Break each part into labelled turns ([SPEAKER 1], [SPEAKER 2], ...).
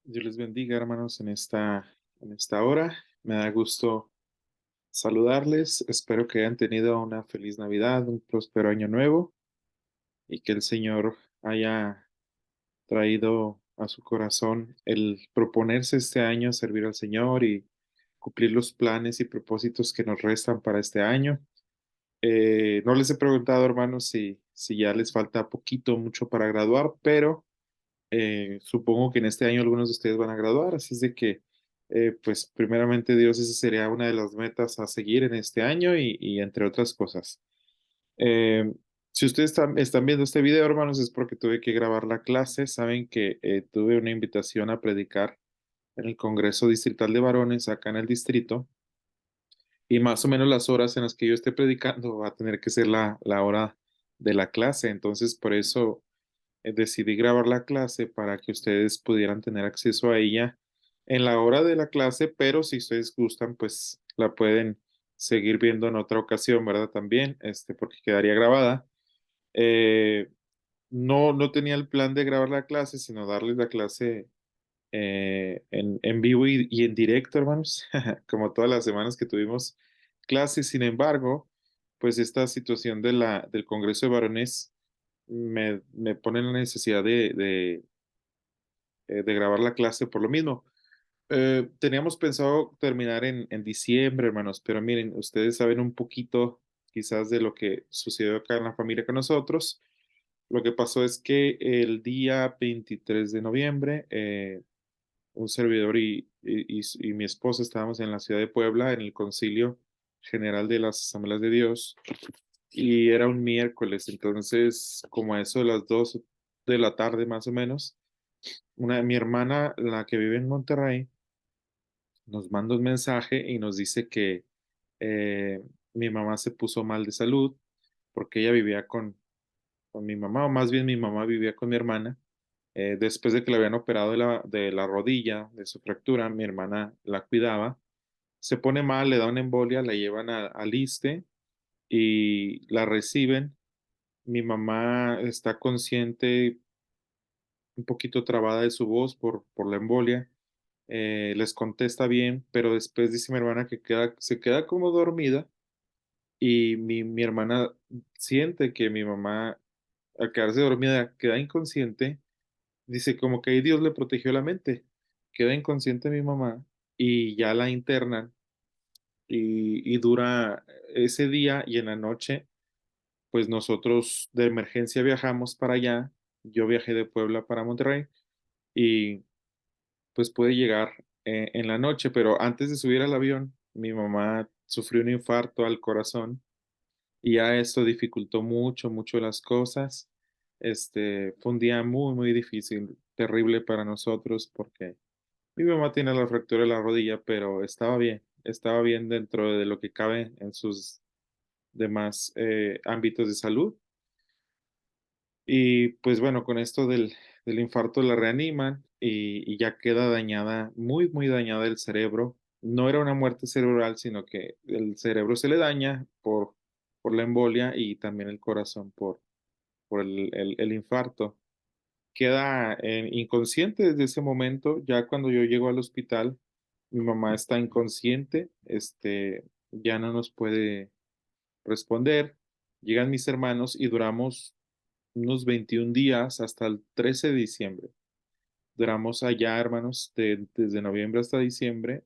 [SPEAKER 1] Dios les bendiga, hermanos, en esta hora. Me da gusto saludarles. Espero que hayan tenido una feliz Navidad, un próspero año nuevo y que el Señor haya traído a su corazón el proponerse este año servir al Señor y cumplir los planes y propósitos que nos restan para este año. No les he preguntado, hermanos, si ya les falta poquito, mucho para graduar, pero supongo que en este año algunos de ustedes van a graduar, así es de que, pues, primeramente Dios, esa sería una de las metas a seguir en este año y entre otras cosas. Eh, si ustedes están viendo este video, hermanos, es porque tuve que grabar la clase. Saben que tuve una invitación a predicar en el Congreso Distrital de Varones acá en el distrito y más o menos las horas en las que yo esté predicando va a tener que ser la hora de la clase. Entonces, por eso decidí grabar la clase para que ustedes pudieran tener acceso a ella en la hora de la clase, pero si ustedes gustan, pues la pueden seguir viendo en otra ocasión, ¿verdad? También, porque quedaría grabada. Eh, no tenía el plan de grabar la clase, sino darles la clase en vivo y en directo, hermanos, como todas las semanas que tuvimos clases. Sin embargo, pues esta situación del Congreso de Varones me pone en la necesidad de grabar la clase por lo mismo. Teníamos pensado terminar en diciembre, hermanos, pero miren, ustedes saben un poquito quizás de lo que sucedió acá en la familia con nosotros. Lo que pasó es que el día 23 de noviembre, un servidor y mi esposa estábamos en la ciudad de Puebla en el Concilio General de las Asambleas de Dios y era un miércoles, entonces como a eso de las 2 de la tarde más o menos, mi hermana, la que vive en Monterrey, nos manda un mensaje y nos dice que eh, mi mamá se puso mal de salud porque ella vivía con mi mamá, o más bien mi mamá vivía con mi hermana. Después de que le habían operado de la rodilla, de su fractura, mi hermana la cuidaba. Se pone mal, le da una embolia, la llevan al ISSSTE y la reciben. Mi mamá está consciente, un poquito trabada de su voz por la embolia. Les contesta bien, pero después dice mi hermana que se queda como dormida y mi hermana siente que mi mamá, al quedarse dormida, queda inconsciente. Dice como que ahí Dios le protegió la mente. Queda inconsciente mi mamá y ya la internan y dura ese día y en la noche, pues nosotros de emergencia viajamos para allá. Yo viajé de Puebla para Monterrey y pues pude llegar en la noche, pero antes de subir al avión, mi mamá sufrió un infarto al corazón y ya esto dificultó mucho, mucho las cosas. Fue un día muy, muy difícil, terrible para nosotros porque mi mamá tiene la fractura de la rodilla, pero estaba bien dentro de lo que cabe en sus demás ámbitos de salud. Y pues bueno, con esto del infarto la reaniman y ya queda dañada, muy, muy dañada el cerebro. No era una muerte cerebral, sino que el cerebro se le daña por la embolia y también el corazón por el infarto. Queda inconsciente desde ese momento. Ya cuando yo llego al hospital, mi mamá está inconsciente, ya no nos puede responder. Llegan mis hermanos y duramos unos 21 días hasta el 13 de diciembre. Duramos allá, hermanos, desde noviembre hasta diciembre,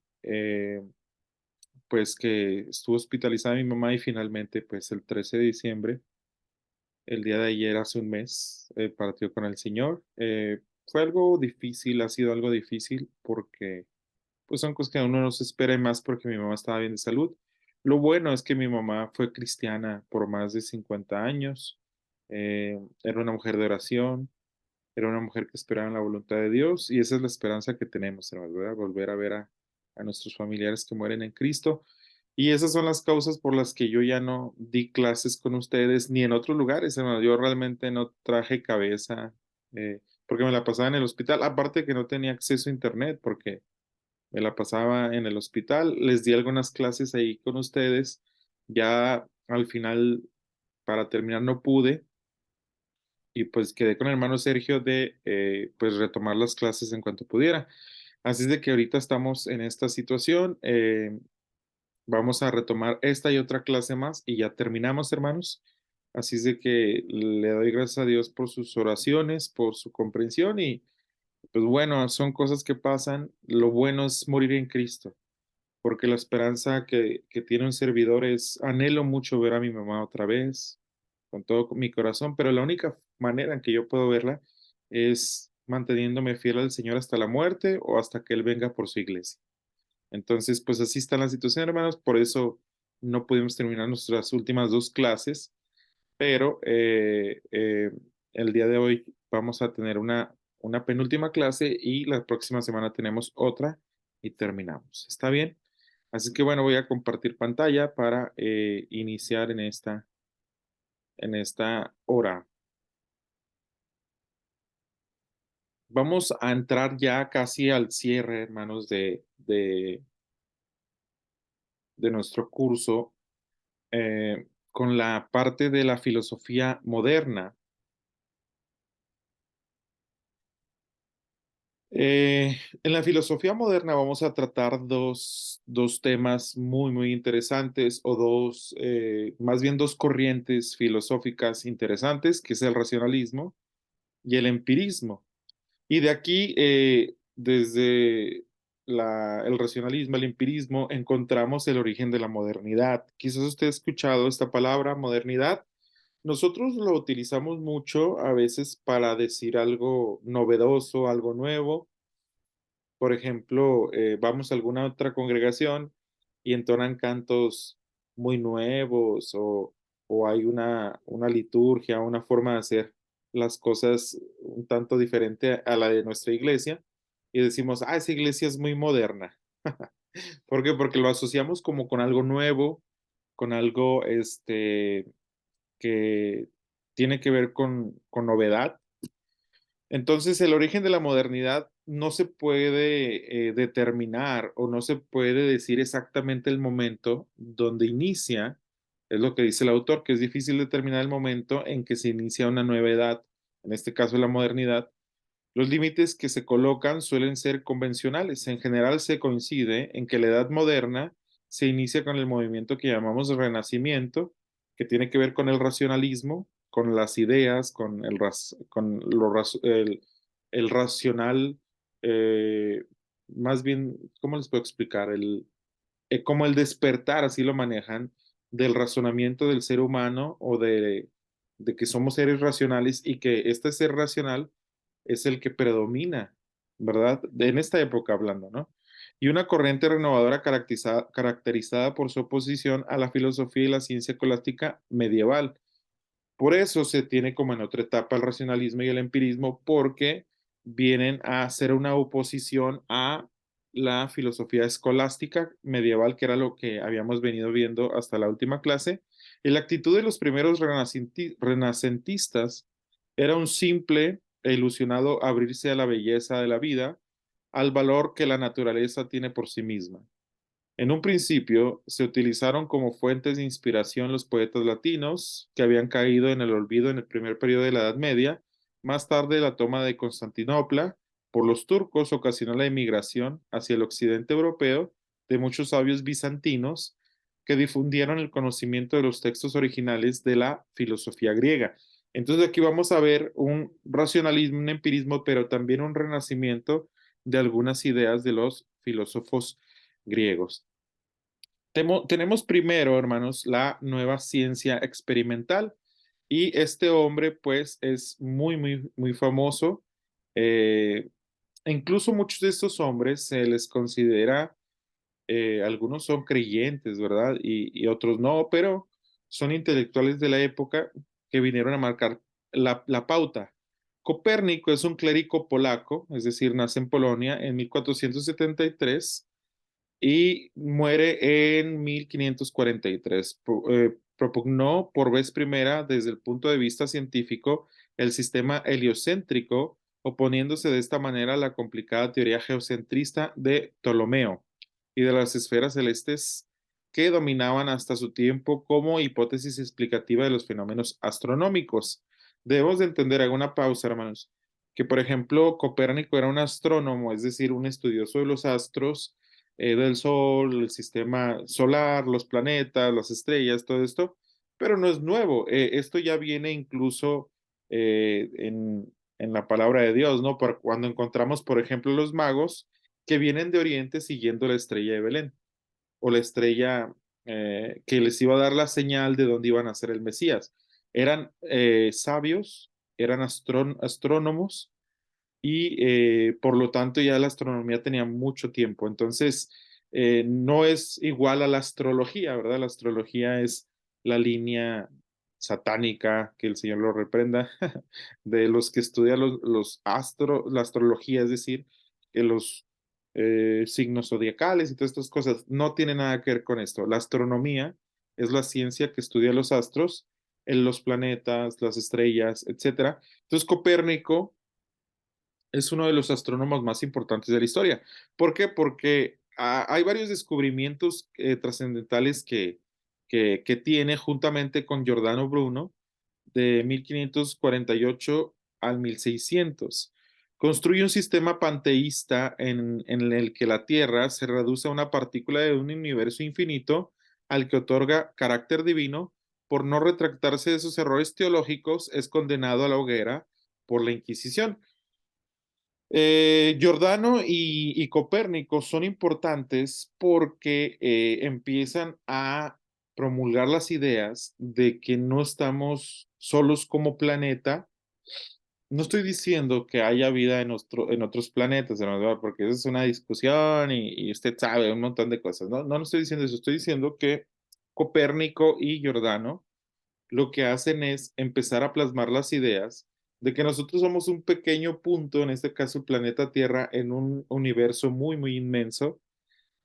[SPEAKER 1] pues que estuvo hospitalizada mi mamá y finalmente, pues el 13 de diciembre, el día de ayer, hace un mes, partió con el Señor. Fue algo difícil, ha sido algo difícil porque pues son cosas que uno no se espera y más porque mi mamá estaba bien de salud. Lo bueno es que mi mamá fue cristiana por más de 50 años. Era una mujer de oración, era una mujer que esperaba en la voluntad de Dios y esa es la esperanza que tenemos, hermanos, ¿verdad? Volver a ver a nuestros familiares que mueren en Cristo. Y esas son las causas por las que yo ya no di clases con ustedes ni en otros lugares, hermano. Yo realmente no traje cabeza porque me la pasaba en el hospital. Aparte que no tenía acceso a internet porque me la pasaba en el hospital. Les di algunas clases ahí con ustedes. Ya al final, para terminar, no pude. y pues quedé con el hermano Sergio de pues retomar las clases en cuanto pudiera. Así es de que ahorita estamos en esta situación. Vamos a retomar esta y otra clase más y ya terminamos, hermanos. Así es de que le doy gracias a Dios por sus oraciones, por su comprensión y pues bueno, son cosas que pasan. Lo bueno es morir en Cristo, porque la esperanza que tiene un servidor es, anhelo mucho ver a mi mamá otra vez, con todo mi corazón, pero la única manera en que yo puedo verla es manteniéndome fiel al Señor hasta la muerte o hasta que Él venga por su iglesia. Entonces, pues así está la situación, hermanos, por eso no pudimos terminar nuestras últimas dos clases, pero el día de hoy vamos a tener una penúltima clase y la próxima semana tenemos otra y terminamos. ¿Está bien? Así que bueno, voy a compartir pantalla para iniciar en esta hora. Vamos a entrar ya casi al cierre, hermanos, de nuestro curso con la parte de la filosofía moderna. En la filosofía moderna vamos a tratar dos temas muy interesantes o más bien dos corrientes filosóficas interesantes, que es el racionalismo y el empirismo. Y de aquí, desde el racionalismo, el empirismo, encontramos el origen de la modernidad. Quizás usted ha escuchado esta palabra, modernidad. Nosotros lo utilizamos mucho a veces para decir algo novedoso, algo nuevo. Por ejemplo, vamos a alguna otra congregación y entonan cantos muy nuevos o hay una liturgia, una forma de hacer las cosas un tanto diferente a la de nuestra iglesia y decimos, ah, esa iglesia es muy moderna. ¿Por qué? Porque lo asociamos como con algo nuevo, con algo que tiene que ver con novedad. Entonces, el origen de la modernidad no se puede determinar o no se puede decir exactamente el momento donde inicia, es lo que dice el autor, que es difícil determinar el momento en que se inicia una nueva edad, en este caso la modernidad. Los límites que se colocan suelen ser convencionales. En general se coincide en que la edad moderna se inicia con el movimiento que llamamos Renacimiento, que tiene que ver con el racionalismo, con las ideas, el racional, eh, más bien, ¿cómo les puedo explicar? Como el despertar, así lo manejan, del razonamiento del ser humano o de que somos seres racionales y que este ser racional es el que predomina, ¿verdad? En esta época hablando, ¿no? Y una corriente renovadora caracterizada por su oposición a la filosofía y la ciencia escolástica medieval. Por eso se tiene como en otra etapa el racionalismo y el empirismo, porque vienen a hacer una oposición a la filosofía escolástica medieval, que era lo que habíamos venido viendo hasta la última clase. Y la actitud de los primeros renacentistas era un simple e ilusionado abrirse a la belleza de la vida, al valor que la naturaleza tiene por sí misma. En un principio se utilizaron como fuentes de inspiración los poetas latinos que habían caído en el olvido en el primer periodo de la Edad Media. Más tarde, la toma de Constantinopla por los turcos ocasionó la emigración hacia el occidente europeo de muchos sabios bizantinos que difundieron el conocimiento de los textos originales de la filosofía griega. Entonces aquí vamos a ver un racionalismo, un empirismo, pero también un renacimiento de algunas ideas de los filósofos griegos. Tenemos primero, hermanos, la nueva ciencia experimental y este hombre pues es muy famoso. Eh, e incluso muchos de estos hombres se les considera, algunos son creyentes, ¿verdad? Y otros no, pero son intelectuales de la época que vinieron a marcar la pauta. Copérnico es un clérigo polaco, es decir, nace en Polonia en 1473 y muere en 1543. Propugnó por vez primera desde el punto de vista científico el sistema heliocéntrico, oponiéndose de esta manera a la complicada teoría geocentrista de Ptolomeo y de las esferas celestes que dominaban hasta su tiempo como hipótesis explicativa de los fenómenos astronómicos. Debemos de entender, hago una pausa, hermanos, que por ejemplo Copérnico era un astrónomo, es decir, un estudioso de los astros, del Sol, el sistema solar, los planetas, las estrellas, todo esto, pero no es nuevo. Esto ya viene incluso en la palabra de Dios, ¿no? Por cuando encontramos, por ejemplo, los magos que vienen de Oriente siguiendo la estrella de Belén o la estrella que les iba a dar la señal de dónde iban a ser el Mesías. Eran sabios, eran astrónomos y por lo tanto ya la astronomía tenía mucho tiempo. Entonces, no es igual a la astrología, ¿verdad? La astrología es la línea satánica, que el Señor lo reprenda, de los que estudian la astrología, es decir, que los signos zodiacales y todas estas cosas no tienen nada que ver con esto. La astronomía es la ciencia que estudia los astros, en los planetas, las estrellas, etcétera. Entonces, Copérnico es uno de los astrónomos más importantes de la historia. ¿Por qué? Porque hay varios descubrimientos trascendentales que tiene juntamente con Giordano Bruno de 1548 al 1600. Construye un sistema panteísta en el que la Tierra se reduce a una partícula de un universo infinito al que otorga carácter divino. Por no retractarse de sus errores teológicos, es condenado a la hoguera por la Inquisición. Giordano y Copérnico son importantes porque empiezan a promulgar las ideas de que no estamos solos como planeta. No estoy diciendo que haya vida en otros planetas, ¿verdad? Porque esa es una discusión y usted sabe un montón de cosas. No, no estoy diciendo eso, estoy diciendo que Copérnico y Giordano lo que hacen es empezar a plasmar las ideas de que nosotros somos un pequeño punto, en este caso el planeta Tierra, en un universo muy, muy inmenso,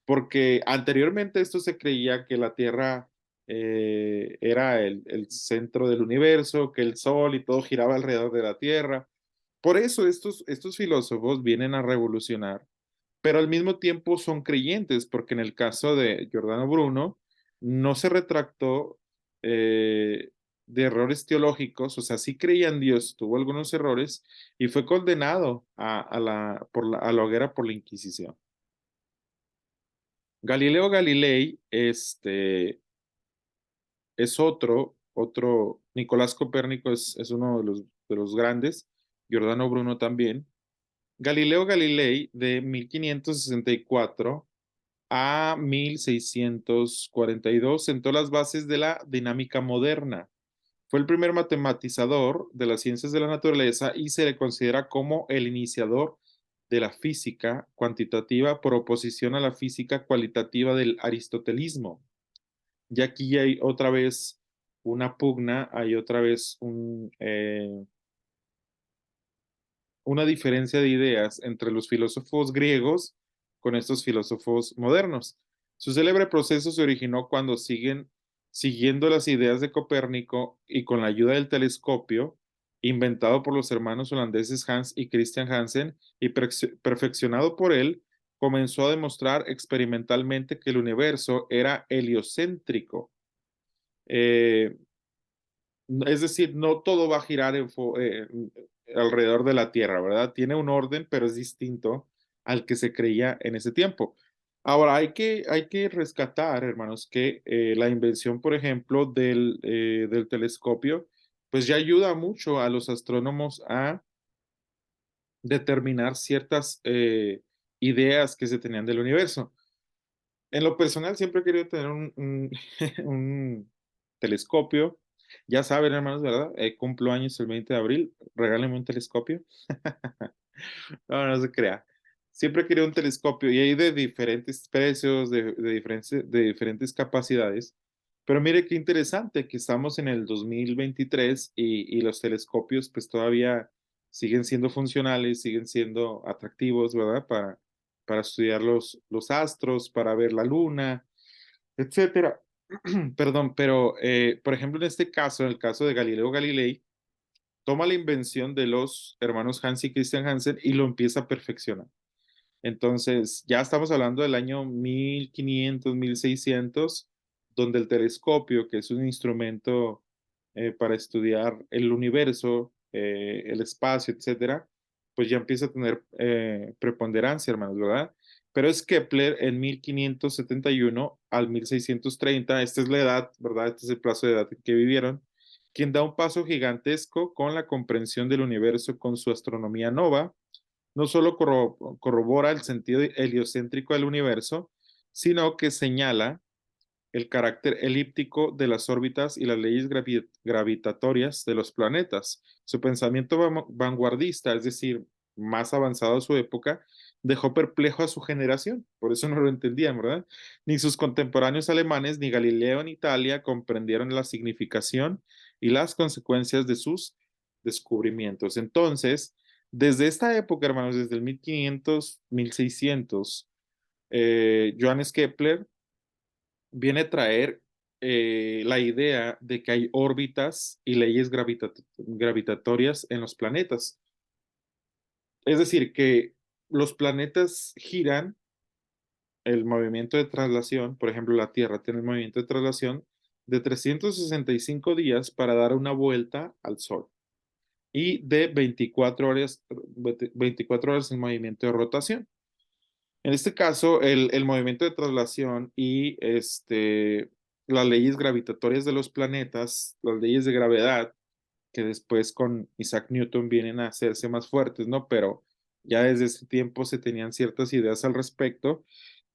[SPEAKER 1] porque anteriormente esto se creía que la Tierra era el centro del universo, que el Sol y todo giraba alrededor de la Tierra. Por eso estos filósofos vienen a revolucionar, pero al mismo tiempo son creyentes, porque en el caso de Giordano Bruno no se retractó eh, de errores teológicos, o sea, sí creía en Dios, tuvo algunos errores y fue condenado a la hoguera por la Inquisición. Galileo Galilei, es Nicolás Copérnico es uno de los grandes, Giordano Bruno también. Galileo Galilei de 1564 a 1642 sentó las bases de la dinámica moderna. Fue el primer matematizador de las ciencias de la naturaleza y se le considera como el iniciador de la física cuantitativa por oposición a la física cualitativa del aristotelismo. Y aquí hay otra vez una pugna, hay otra vez una diferencia de ideas entre los filósofos griegos con estos filósofos modernos. Su célebre proceso se originó cuando siguiendo las ideas de Copérnico y con la ayuda del telescopio, inventado por los hermanos holandeses Hans y Christian Hansen y perfeccionado por él, comenzó a demostrar experimentalmente que el universo era heliocéntrico. Eh, es decir, no todo va a girar alrededor de la Tierra, ¿verdad? Tiene un orden, pero es distinto al que se creía en ese tiempo. Ahora, hay que rescatar, hermanos, que la invención, por ejemplo, del telescopio, pues ya ayuda mucho a los astrónomos a determinar ciertas ideas que se tenían del universo. En lo personal, siempre he querido tener un telescopio. Ya saben, hermanos, ¿verdad? Cumplo años el 20 de abril. Regálenme un telescopio. No, no se crea. Siempre he querido un telescopio y hay de diferentes precios, de diferentes capacidades. Pero mire qué interesante que estamos en el 2023 y los telescopios pues todavía siguen siendo funcionales, siguen siendo atractivos, ¿verdad? Para estudiar los astros, para ver la luna, etcétera. Perdón, pero por ejemplo en este caso, en el caso de Galileo Galilei, toma la invención de los hermanos Hans y Christian Hansen y lo empieza a perfeccionar. Entonces, ya estamos hablando del año 1500, 1600, donde el telescopio, que es un instrumento para estudiar el universo, el espacio, etcétera, pues ya empieza a tener preponderancia, hermanos, ¿verdad? Pero es Kepler en 1571 al 1630, esta es la edad, ¿verdad? Este es el plazo de edad en que vivieron, quien da un paso gigantesco con la comprensión del universo con su astronomía nova. No solo corrobora el sentido heliocéntrico del universo, sino que señala el carácter elíptico de las órbitas y las leyes gravitatorias de los planetas. Su pensamiento vanguardista, es decir, más avanzado a su época, dejó perplejo a su generación. Por eso no lo entendían, ¿verdad? Ni sus contemporáneos alemanes, ni Galileo en Italia comprendieron la significación y las consecuencias de sus descubrimientos. Entonces, desde esta época, hermanos, desde el 1500, 1600, Johannes Kepler viene a traer la idea de que hay órbitas y leyes gravitatorias en los planetas. Es decir, que los planetas giran el movimiento de traslación, por ejemplo, la Tierra tiene el movimiento de traslación de 365 días para dar una vuelta al Sol y de 24 horas en movimiento de rotación. En este caso, el movimiento de traslación y las leyes gravitatorias de los planetas, las leyes de gravedad, que después con Isaac Newton vienen a hacerse más fuertes, ¿no? Pero ya desde ese tiempo se tenían ciertas ideas al respecto,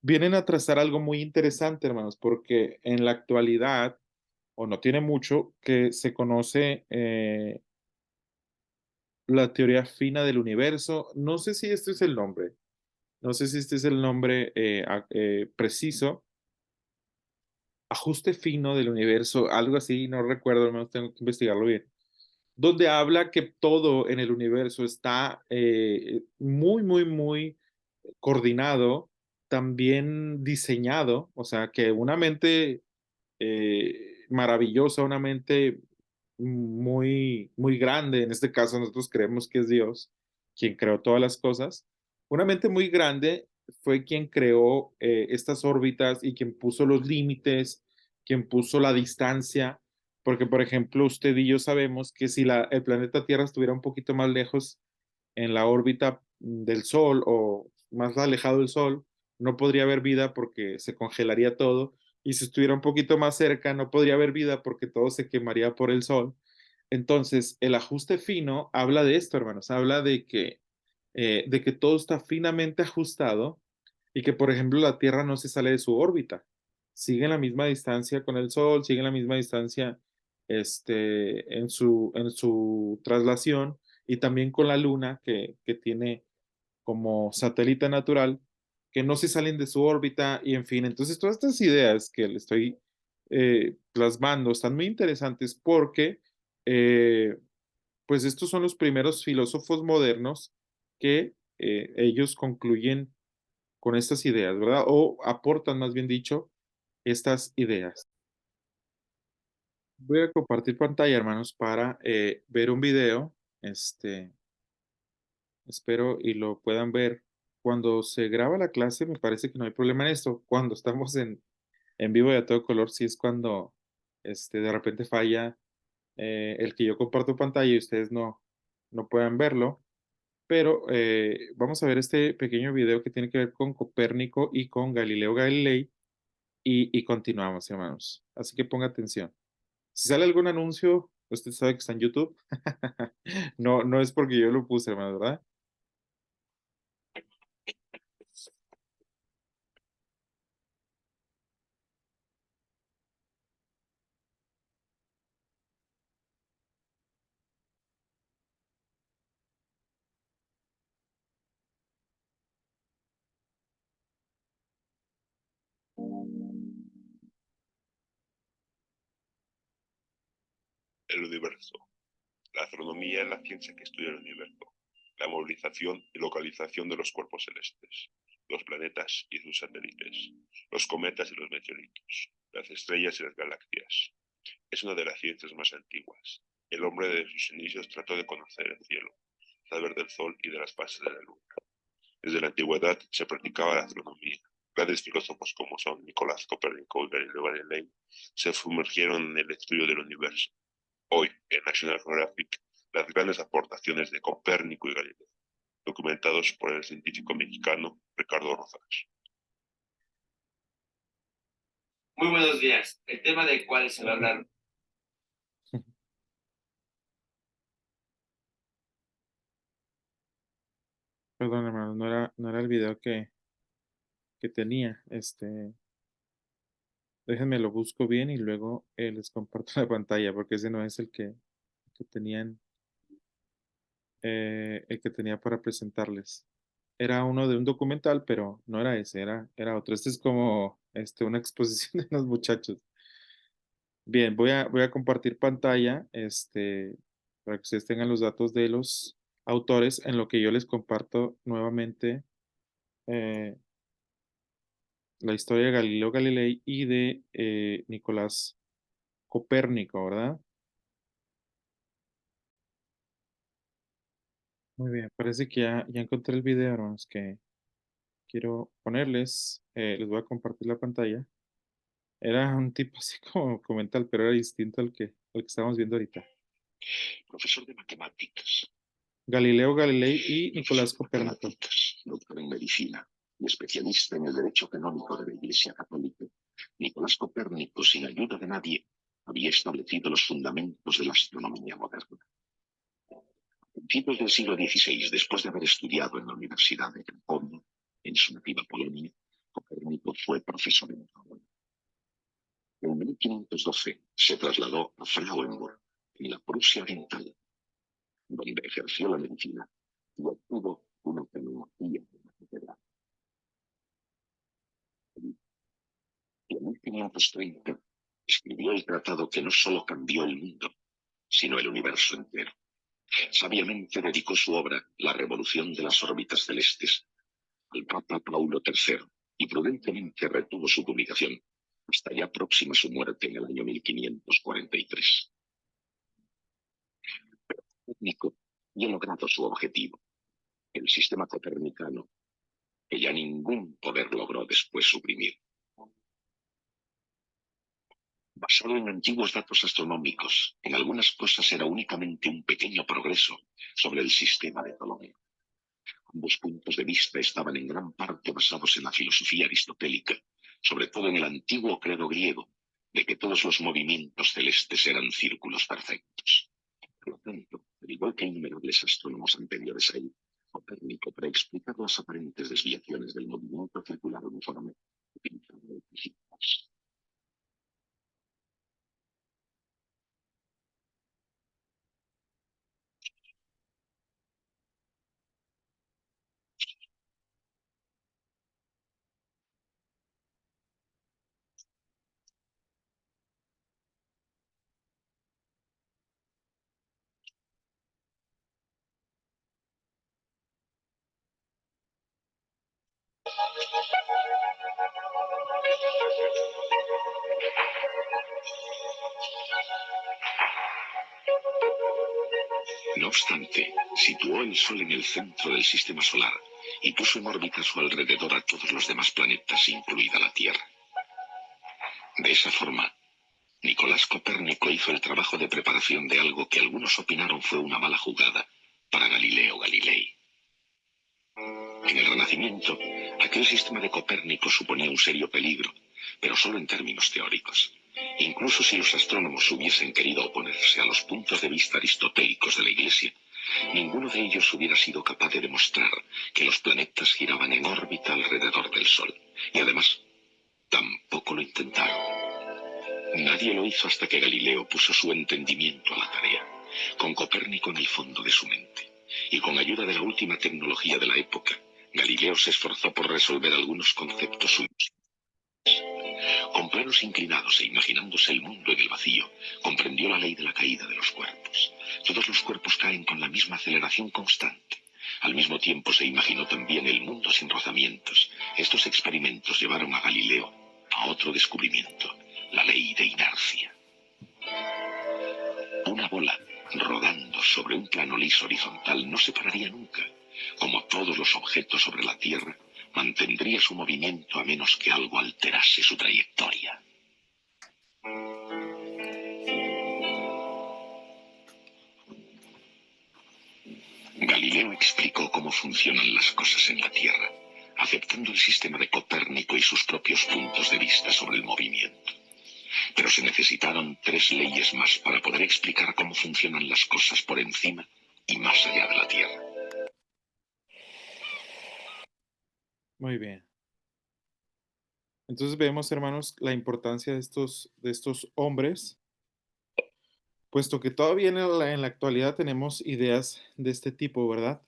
[SPEAKER 1] vienen a trazar algo muy interesante, hermanos, porque en la actualidad, o no tiene mucho, que se conoce la teoría fina del universo. No sé si este es el nombre. No sé si este es el nombre preciso, ajuste fino del universo, algo así, no recuerdo, al menos tengo que investigarlo bien, donde habla que todo en el universo está muy, muy, muy coordinado, también diseñado, o sea, que una mente maravillosa, una mente muy, muy grande, en este caso nosotros creemos que es Dios quien creó todas las cosas, una mente muy grande fue quien creó estas órbitas y quien puso los límites, quien puso la distancia, porque por ejemplo usted y yo sabemos que si el planeta Tierra estuviera un poquito más lejos en la órbita del Sol o más alejado del Sol, no podría haber vida porque se congelaría todo. Y si estuviera un poquito más cerca, no podría haber vida porque todo se quemaría por el Sol. Entonces, el ajuste fino habla de esto, hermanos. Habla de que todo está finamente ajustado y que, por ejemplo, la Tierra no se sale de su órbita. Sigue en la misma distancia con el Sol, sigue en la misma distancia en su traslación y también con la Luna, que tiene como satélite natural, que no se salen de su órbita y en fin. Entonces, todas estas ideas que le estoy plasmando están muy interesantes porque, eh, pues, estos son los primeros filósofos modernos que ellos concluyen con estas ideas, ¿verdad? O aportan, más bien dicho, estas ideas. Voy a compartir pantalla, hermanos, para ver un video. Espero y lo puedan ver. Cuando se graba la clase, me parece que no hay problema en esto. Cuando estamos en vivo y a todo color, sí es cuando de repente falla el que yo comparto pantalla y ustedes no puedan verlo. Pero vamos a ver este pequeño video que tiene que ver con Copérnico y con Galileo Galilei y continuamos, hermanos. Así que ponga atención. Si sale algún anuncio, usted sabe que está en YouTube. No, no es porque yo lo puse, hermano, ¿verdad?
[SPEAKER 2] El universo. La astronomía es la ciencia que estudia el universo, la movilización y localización de los cuerpos celestes, los planetas y sus satélites, los cometas y los meteoritos, las estrellas y las galaxias. Es una de las ciencias más antiguas. El hombre desde sus inicios trató de conocer el cielo, saber del sol y de las fases de la luna. Desde la antigüedad se practicaba la astronomía. Grandes filósofos como son Nicolás Copérnico y Galileo Galilei se sumergieron en el estudio del universo. Hoy, en National Geographic, las grandes aportaciones de Copérnico y Galileo, documentados por el científico mexicano Ricardo Rozas.
[SPEAKER 3] Muy buenos días. El tema del cual se va a hablar.
[SPEAKER 1] Perdón, hermano, no era el video que tenía. Déjenme lo busco bien y luego les comparto la pantalla porque ese no es que tenían, el que tenía para presentarles. Era uno de un documental, pero no era ese, era otro. Este es como una exposición de los muchachos. Bien, voy a compartir pantalla, para que ustedes tengan los datos de los autores en lo que yo les comparto nuevamente eh, la historia de Galileo Galilei y de Nicolás Copérnico, ¿verdad? Muy bien, parece que ya encontré el video, hermanos, que quiero ponerles. Les voy a compartir la pantalla. Era un tipo así como documental, pero era distinto al que estamos viendo ahorita.
[SPEAKER 4] Profesor de matemáticas,
[SPEAKER 1] Galileo Galilei y
[SPEAKER 4] profesor
[SPEAKER 1] Nicolás
[SPEAKER 4] de
[SPEAKER 1] Copérnico.
[SPEAKER 4] matemáticas, doctor en medicina y especialista en el derecho canónico de la Iglesia Católica, Nicolás Copérnico, sin ayuda de nadie, había establecido los fundamentos de la astronomía moderna. A principios del siglo XVI, después de haber estudiado en la Universidad de Cracovia, en su nativa Polonia, Copérnico fue profesor en Roma. En 1512 se trasladó a Frauenburg, en la Prusia Oriental, donde ejerció la medicina y obtuvo una teología de la catedral. Y en 1530 escribió el tratado que no solo cambió el mundo, sino el universo entero. Sabiamente dedicó su obra, La revolución de las órbitas celestes, al Papa Paulo III, y prudentemente retuvo su publicación hasta ya próxima su muerte en el año 1543. Pero Copérnico había logrado su objetivo, el sistema copernicano, que ya ningún poder logró después suprimir. Basado en antiguos datos astronómicos, en algunas cosas era únicamente un pequeño progreso sobre el sistema de Ptolomeo. Ambos puntos de vista estaban en gran parte basados en la filosofía aristotélica, sobre todo en el antiguo credo griego, de que todos los movimientos celestes eran círculos perfectos. Por lo tanto, al igual que innumerables astrónomos anteriores a él, Copérnico, para explicar las aparentes desviaciones del movimiento circular uniforme, utilizaba físicas. No obstante, situó el Sol en el centro del sistema solar y puso en órbita a su alrededor a todos los demás planetas, incluida la Tierra. De esa forma, Nicolás Copérnico hizo el trabajo de preparación de algo que algunos opinaron fue una mala jugada para Galileo Galilei. En el Renacimiento, aquel sistema de Copérnico suponía un serio peligro, pero solo en términos teóricos. Incluso si los astrónomos hubiesen querido oponerse a los puntos de vista aristotélicos de la Iglesia, ninguno de ellos hubiera sido capaz de demostrar que los planetas giraban en órbita alrededor del Sol. Y además, tampoco lo intentaron. Nadie lo hizo hasta que Galileo puso su entendimiento a la tarea, con Copérnico en el fondo de su mente. Y con ayuda de la última tecnología de la época, Galileo se esforzó por resolver algunos conceptos suyos. Con planos inclinados e imaginándose el mundo en el vacío, comprendió la ley de la caída de los cuerpos. Todos los cuerpos caen con la misma aceleración constante. Al mismo tiempo se imaginó también el mundo sin rozamientos. Estos experimentos llevaron a Galileo a otro descubrimiento, la ley de inercia. Una bola rodando sobre un plano liso horizontal no se pararía nunca. Como todos los objetos sobre la Tierra, mantendría su movimiento a menos que algo alterase su trayectoria. Galileo explicó cómo funcionan las cosas en la Tierra, aceptando el sistema de Copérnico y sus propios puntos de vista sobre el movimiento. Pero se necesitaron 3 leyes más para poder explicar cómo funcionan las cosas por encima y más allá de la Tierra.
[SPEAKER 1] Muy bien. Entonces vemos, hermanos, la importancia de estos hombres, puesto que todavía en la actualidad tenemos ideas de este tipo, ¿verdad?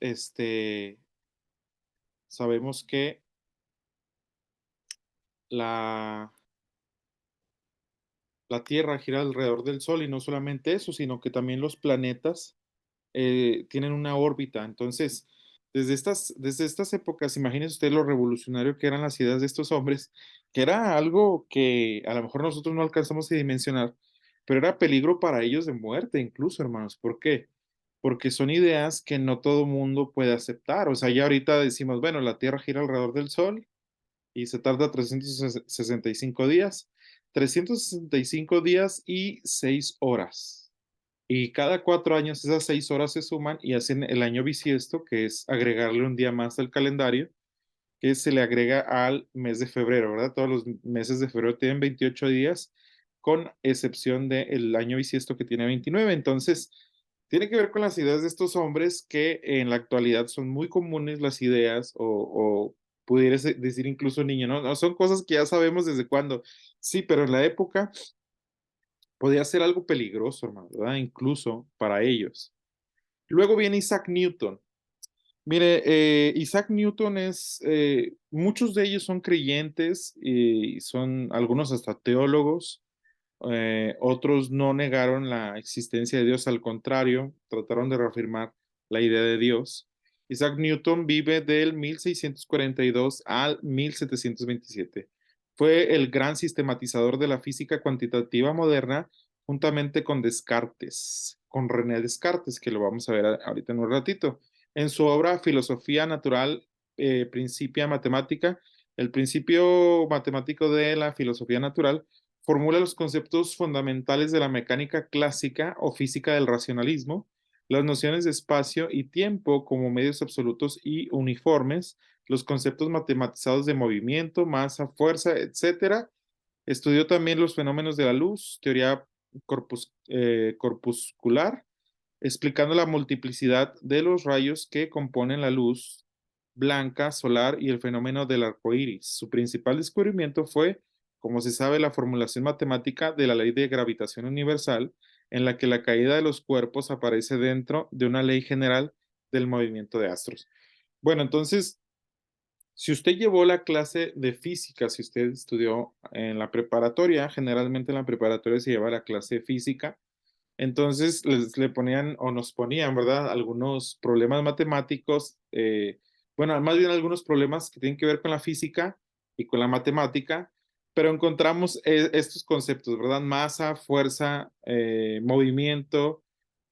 [SPEAKER 1] Sabemos que la, la Tierra gira alrededor del Sol y no solamente eso, sino que también los planetas tienen una órbita. Entonces, desde estas épocas, imagínense usted lo revolucionario que eran las ideas de estos hombres, que era algo que a lo mejor nosotros no alcanzamos a dimensionar, pero era peligro para ellos de muerte incluso, hermanos. ¿Por qué? Porque son ideas que no todo mundo puede aceptar. O sea, ya ahorita decimos, bueno, la Tierra gira alrededor del Sol y se tarda 365 días. 365 días y 6 horas. Y cada 4 años esas 6 horas se suman y hacen el año bisiesto, que es agregarle un día más al calendario, que se le agrega al mes de febrero, ¿verdad? Todos los meses de febrero tienen 28 días, con excepción del año bisiesto que tiene 29. Entonces, tiene que ver con las ideas de estos hombres que en la actualidad son muy comunes las ideas o pudiera decir incluso niño, ¿no? No, son cosas que ya sabemos desde cuándo. Sí, pero en la época podía ser algo peligroso, hermano, ¿verdad? Incluso para ellos. Luego viene Isaac Newton. Mire, Isaac Newton muchos de ellos son creyentes y son algunos hasta teólogos, otros no negaron la existencia de Dios, al contrario, trataron de reafirmar la idea de Dios. Isaac Newton vive del 1642 al 1727. Fue el gran sistematizador de la física cuantitativa moderna, juntamente con Descartes, con René Descartes, que lo vamos a ver ahorita en un ratito. En su obra Filosofía Natural, Principia Matemática, el principio matemático de la filosofía natural, formula los conceptos fundamentales de la mecánica clásica o física del racionalismo, las nociones de espacio y tiempo como medios absolutos y uniformes, los conceptos matematizados de movimiento, masa, fuerza, etcétera. Estudió también los fenómenos de la luz, teoría corpuscular, explicando la multiplicidad de los rayos que componen la luz blanca solar y el fenómeno del arco iris. Su principal descubrimiento fue, como se sabe, la formulación matemática de la ley de gravitación universal, en la que la caída de los cuerpos aparece dentro de una ley general del movimiento de astros. Bueno, entonces, si usted llevó la clase de física, si usted estudió en la preparatoria, generalmente en la preparatoria se lleva la clase de física, entonces le ponían o nos ponían, ¿verdad? Algunos problemas matemáticos, bueno, más bien algunos problemas que tienen que ver con la física y con la matemática, pero encontramos estos conceptos, ¿verdad? Masa, fuerza, movimiento,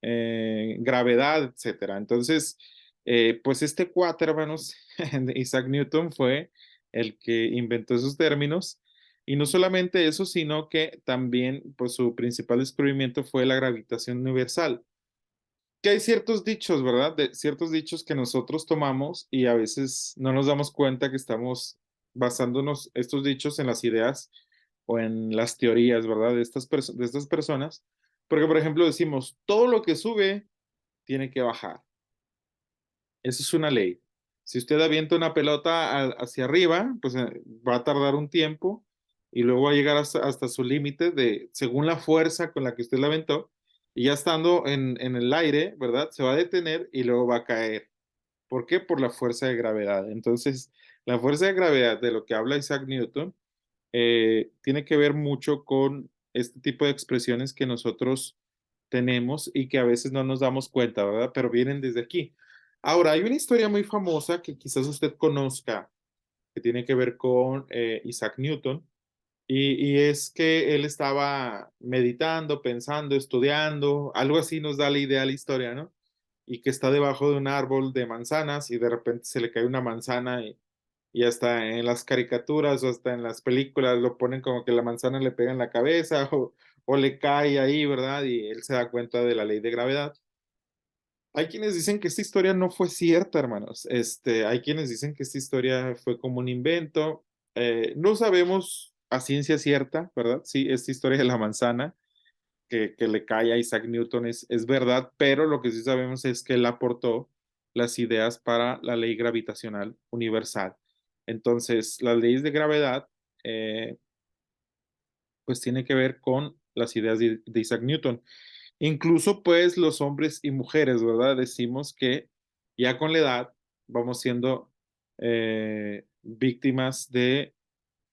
[SPEAKER 1] gravedad, etcétera. Entonces, pues este cuate, hermanos, Isaac Newton fue el que inventó esos términos. Y no solamente eso, sino que también, pues su principal descubrimiento fue la gravitación universal. Que hay ciertos dichos, ¿verdad? Ciertos dichos que nosotros tomamos y a veces no nos damos cuenta que estamos basándonos estos dichos en las ideas o en las teorías, ¿verdad? De estas personas. Porque, por ejemplo, decimos, todo lo que sube tiene que bajar. Eso es una ley. Si usted avienta una pelota hacia arriba, pues va a tardar un tiempo y luego va a llegar hasta su límite según la fuerza con la que usted la aventó, y ya estando en el aire, ¿verdad? Se va a detener y luego va a caer. ¿Por qué? Por la fuerza de gravedad. Entonces, la fuerza de gravedad de lo que habla Isaac Newton tiene que ver mucho con este tipo de expresiones que nosotros tenemos y que a veces no nos damos cuenta, ¿verdad? Pero vienen desde aquí. Ahora, hay una historia muy famosa que quizás usted conozca, que tiene que ver con Isaac Newton, y es que él estaba meditando, pensando, estudiando, algo así nos da la idea de la historia, ¿no? Y que está debajo de un árbol de manzanas y de repente se le cae una manzana y hasta en las caricaturas o hasta en las películas lo ponen como que la manzana le pega en la cabeza o le cae ahí, ¿verdad? Y él se da cuenta de la ley de gravedad. Hay quienes dicen que esta historia no fue cierta, hermanos. Hay quienes dicen que esta historia fue como un invento. No sabemos a ciencia cierta, ¿verdad? Sí, esta historia de la manzana que le cae a Isaac Newton es verdad, pero lo que sí sabemos es que él aportó las ideas para la ley gravitacional universal. Entonces, las leyes de gravedad, eh, pues tiene que ver con las ideas de Isaac Newton. Incluso pues los hombres y mujeres, ¿verdad? Decimos que ya con la edad vamos siendo víctimas de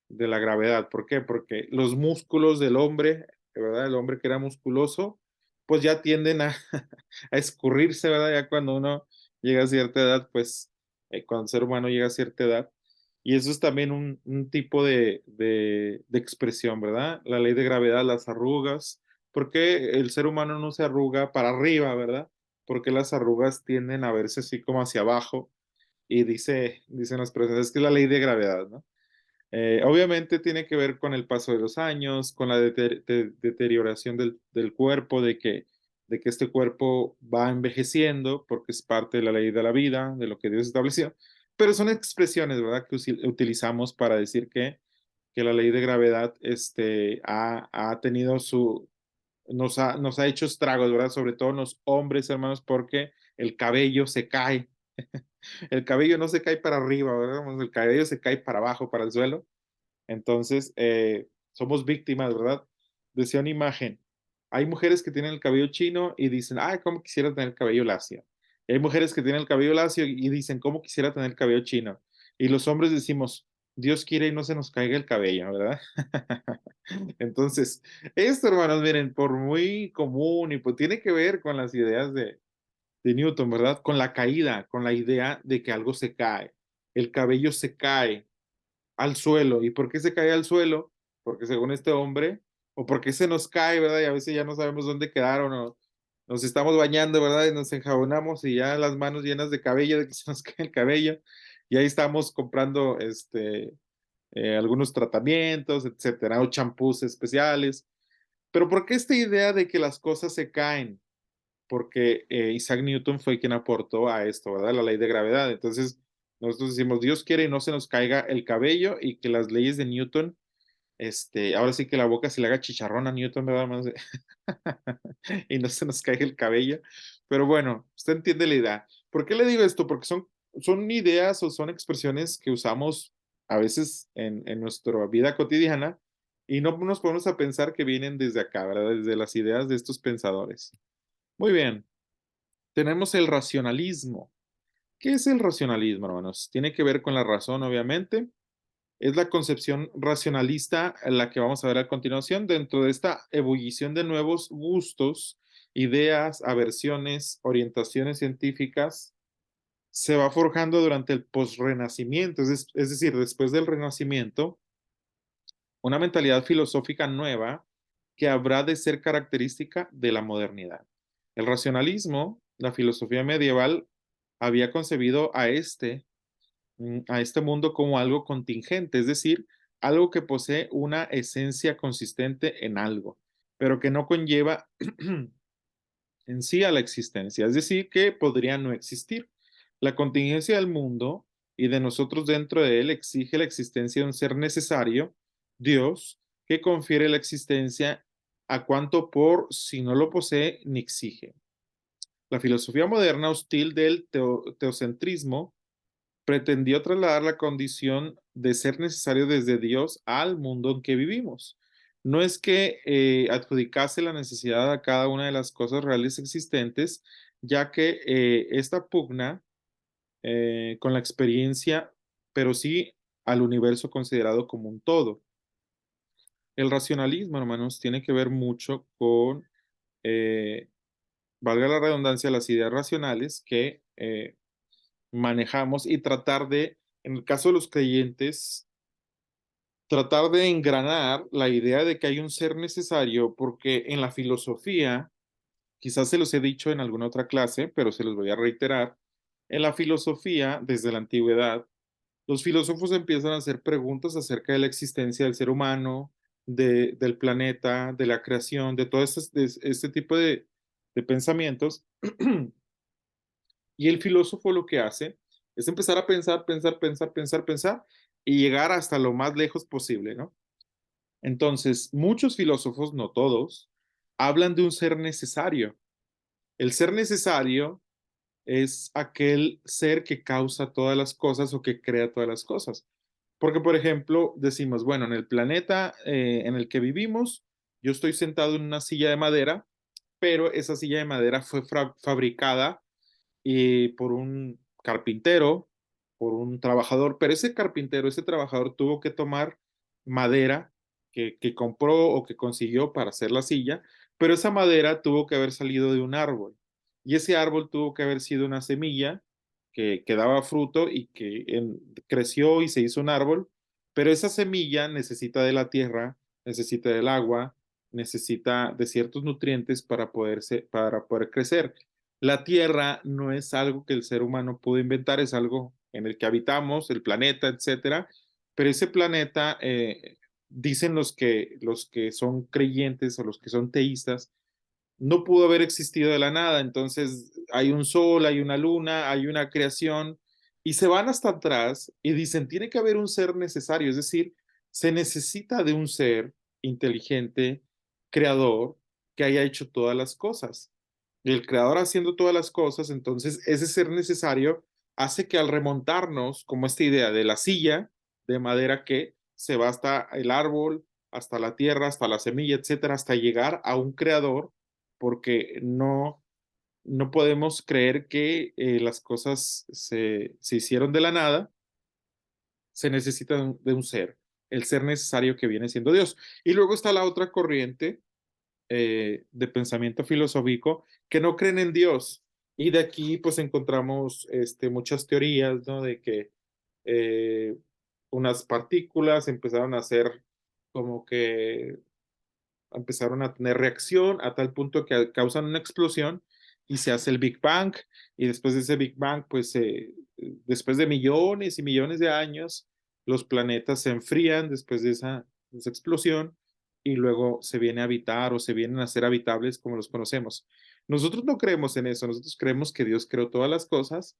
[SPEAKER 1] la gravedad. ¿Por qué? Porque los músculos del hombre, ¿verdad? El hombre que era musculoso, pues ya tienden a, a escurrirse, ¿verdad? Ya cuando uno llega a cierta edad, pues cuando el ser humano llega a cierta edad. Y eso es también un tipo de expresión, ¿verdad? La ley de gravedad, las arrugas. ¿Por qué el ser humano no se arruga para arriba, ¿verdad? Porque las arrugas tienden a verse así como hacia abajo. Y dicen las personas, es que es la ley de gravedad, ¿no? Obviamente tiene que ver con el paso de los años, con la deterioración del cuerpo, de que este cuerpo va envejeciendo, porque es parte de la ley de la vida, de lo que Dios estableció. Pero son expresiones, ¿verdad?, que utilizamos para decir que la ley de gravedad ha tenido nos ha hecho estragos, ¿verdad? Sobre todo en los hombres, hermanos, porque el cabello se cae. El cabello no se cae para arriba, ¿verdad? El cabello se cae para abajo, para el suelo. Entonces, somos víctimas, ¿verdad? Decía una imagen. Hay mujeres que tienen el cabello chino y dicen, ay, cómo quisiera tener el cabello lacio. Y hay mujeres que tienen el cabello lacio y dicen, cómo quisiera tener el cabello chino. Y los hombres decimos, Dios quiere y no se nos caiga el cabello, ¿verdad? Entonces, esto, hermanos, miren, por muy común y pues tiene que ver con las ideas de Newton, ¿verdad? Con la caída, con la idea de que algo se cae. El cabello se cae al suelo. ¿Y por qué se cae al suelo? Porque según este hombre, o porque se nos cae, ¿verdad? Y a veces ya no sabemos dónde quedaron, o nos estamos bañando, ¿verdad? Y nos enjabonamos y ya las manos llenas de cabello, de que se nos cae el cabello. Y ahí estamos comprando algunos tratamientos, etcétera, o champús especiales. Pero ¿por qué esta idea de que las cosas se caen? Porque Isaac Newton fue quien aportó a esto, ¿verdad? La ley de gravedad. Entonces, nosotros decimos, Dios quiere y no se nos caiga el cabello y que las leyes de Newton, ahora sí que la boca se le haga chicharrón a Newton, ¿verdad? Y no se nos caiga el cabello. Pero bueno, usted entiende la idea. ¿Por qué le digo esto? Porque son ideas o son expresiones que usamos a veces en nuestra vida cotidiana y no nos ponemos a pensar que vienen desde acá, ¿verdad? Desde las ideas de estos pensadores. Muy bien. Tenemos el racionalismo. ¿Qué es el racionalismo, hermanos? Tiene que ver con la razón, obviamente. Es la concepción racionalista la que vamos a ver a continuación dentro de esta ebullición de nuevos gustos, ideas, aversiones, orientaciones científicas. Se va forjando durante el posrenacimiento, es decir, después del Renacimiento, una mentalidad filosófica nueva que habrá de ser característica de la modernidad. El racionalismo, la filosofía medieval, había concebido a este mundo como algo contingente, es decir, algo que posee una esencia consistente en algo, pero que no conlleva en sí a la existencia, es decir, que podría no existir. La contingencia del mundo y de nosotros dentro de él exige la existencia de un ser necesario, Dios, que confiere la existencia a cuanto por si no lo posee ni exige. La filosofía moderna hostil del teocentrismo pretendió trasladar la condición de ser necesario desde Dios al mundo en que vivimos. No es que adjudicase la necesidad a cada una de las cosas reales existentes, ya que esta pugna con la experiencia, pero sí al universo considerado como un todo. El racionalismo, hermanos, tiene que ver mucho con, eh, valga la redundancia, las ideas racionales que manejamos y tratar de, en el caso de los creyentes, tratar de engranar la idea de que hay un ser necesario, porque en la filosofía, quizás se los he dicho en alguna otra clase, pero se los voy a reiterar, en la filosofía, desde la antigüedad, los filósofos empiezan a hacer preguntas acerca de la existencia del ser humano, del planeta, de la creación, de todo este tipo de pensamientos Y el filósofo lo que hace es empezar a pensar, pensar, pensar, pensar, pensar y llegar hasta lo más lejos posible, ¿no? Entonces, muchos filósofos, no todos, hablan de un ser necesario. El ser necesario es aquel ser que causa todas las cosas o que crea todas las cosas. Porque, por ejemplo, decimos, bueno, en el planeta en el que vivimos, yo estoy sentado en una silla de madera, pero esa silla de madera fue fabricada por un carpintero, por un trabajador, pero ese carpintero, ese trabajador tuvo que tomar madera que compró o que consiguió para hacer la silla, pero esa madera tuvo que haber salido de un árbol y ese árbol tuvo que haber sido una semilla que daba fruto y que creció y se hizo un árbol, pero esa semilla necesita de la tierra, necesita del agua, necesita de ciertos nutrientes para poder crecer. La Tierra no es algo que el ser humano pudo inventar, es algo en el que habitamos, el planeta, etcétera. Pero ese planeta, dicen los que son creyentes o los que son teístas, no pudo haber existido de la nada. Entonces hay un sol, hay una luna, hay una creación y se van hasta atrás y dicen, tiene que haber un ser necesario, es decir, se necesita de un ser inteligente, creador, que haya hecho todas las cosas. Y el creador haciendo todas las cosas, entonces ese ser necesario hace que al remontarnos, como esta idea de la silla de madera que se va hasta el árbol, hasta la tierra, hasta la semilla, etcétera, hasta llegar a un creador, porque no podemos creer que las cosas se hicieron de la nada, se necesita de un ser, el ser necesario que viene siendo Dios. Y luego está la otra corriente de pensamiento filosófico que no creen en Dios. Y de aquí pues encontramos muchas teorías, ¿no? De que eh, unas partículas empezaron a ser como que empezaron a tener reacción a tal punto que causan una explosión y se hace el Big Bang y después de ese Big Bang, pues después de millones y millones de años, los planetas se enfrían después de esa explosión y luego se viene a habitar o se vienen a ser habitables como los conocemos. Nosotros no creemos en eso, nosotros creemos que Dios creó todas las cosas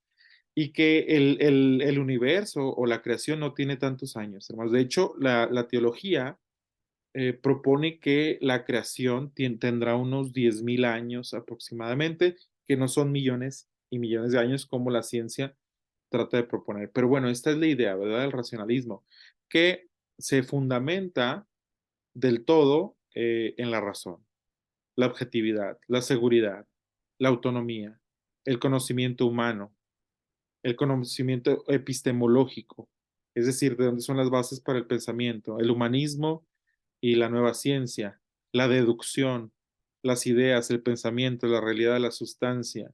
[SPEAKER 1] y que el universo o la creación no tiene tantos años, hermanos. De hecho, la teología propone que la creación tendrá unos 10.000 años aproximadamente, que no son millones y millones de años como la ciencia trata de proponer. Pero bueno, esta es la idea, ¿verdad? Del racionalismo, que se fundamenta del todo en la razón, la objetividad, la seguridad, la autonomía, el conocimiento humano, el conocimiento epistemológico, es decir, de dónde son las bases para el pensamiento, el humanismo y la nueva ciencia, la deducción, las ideas, el pensamiento, la realidad de la sustancia.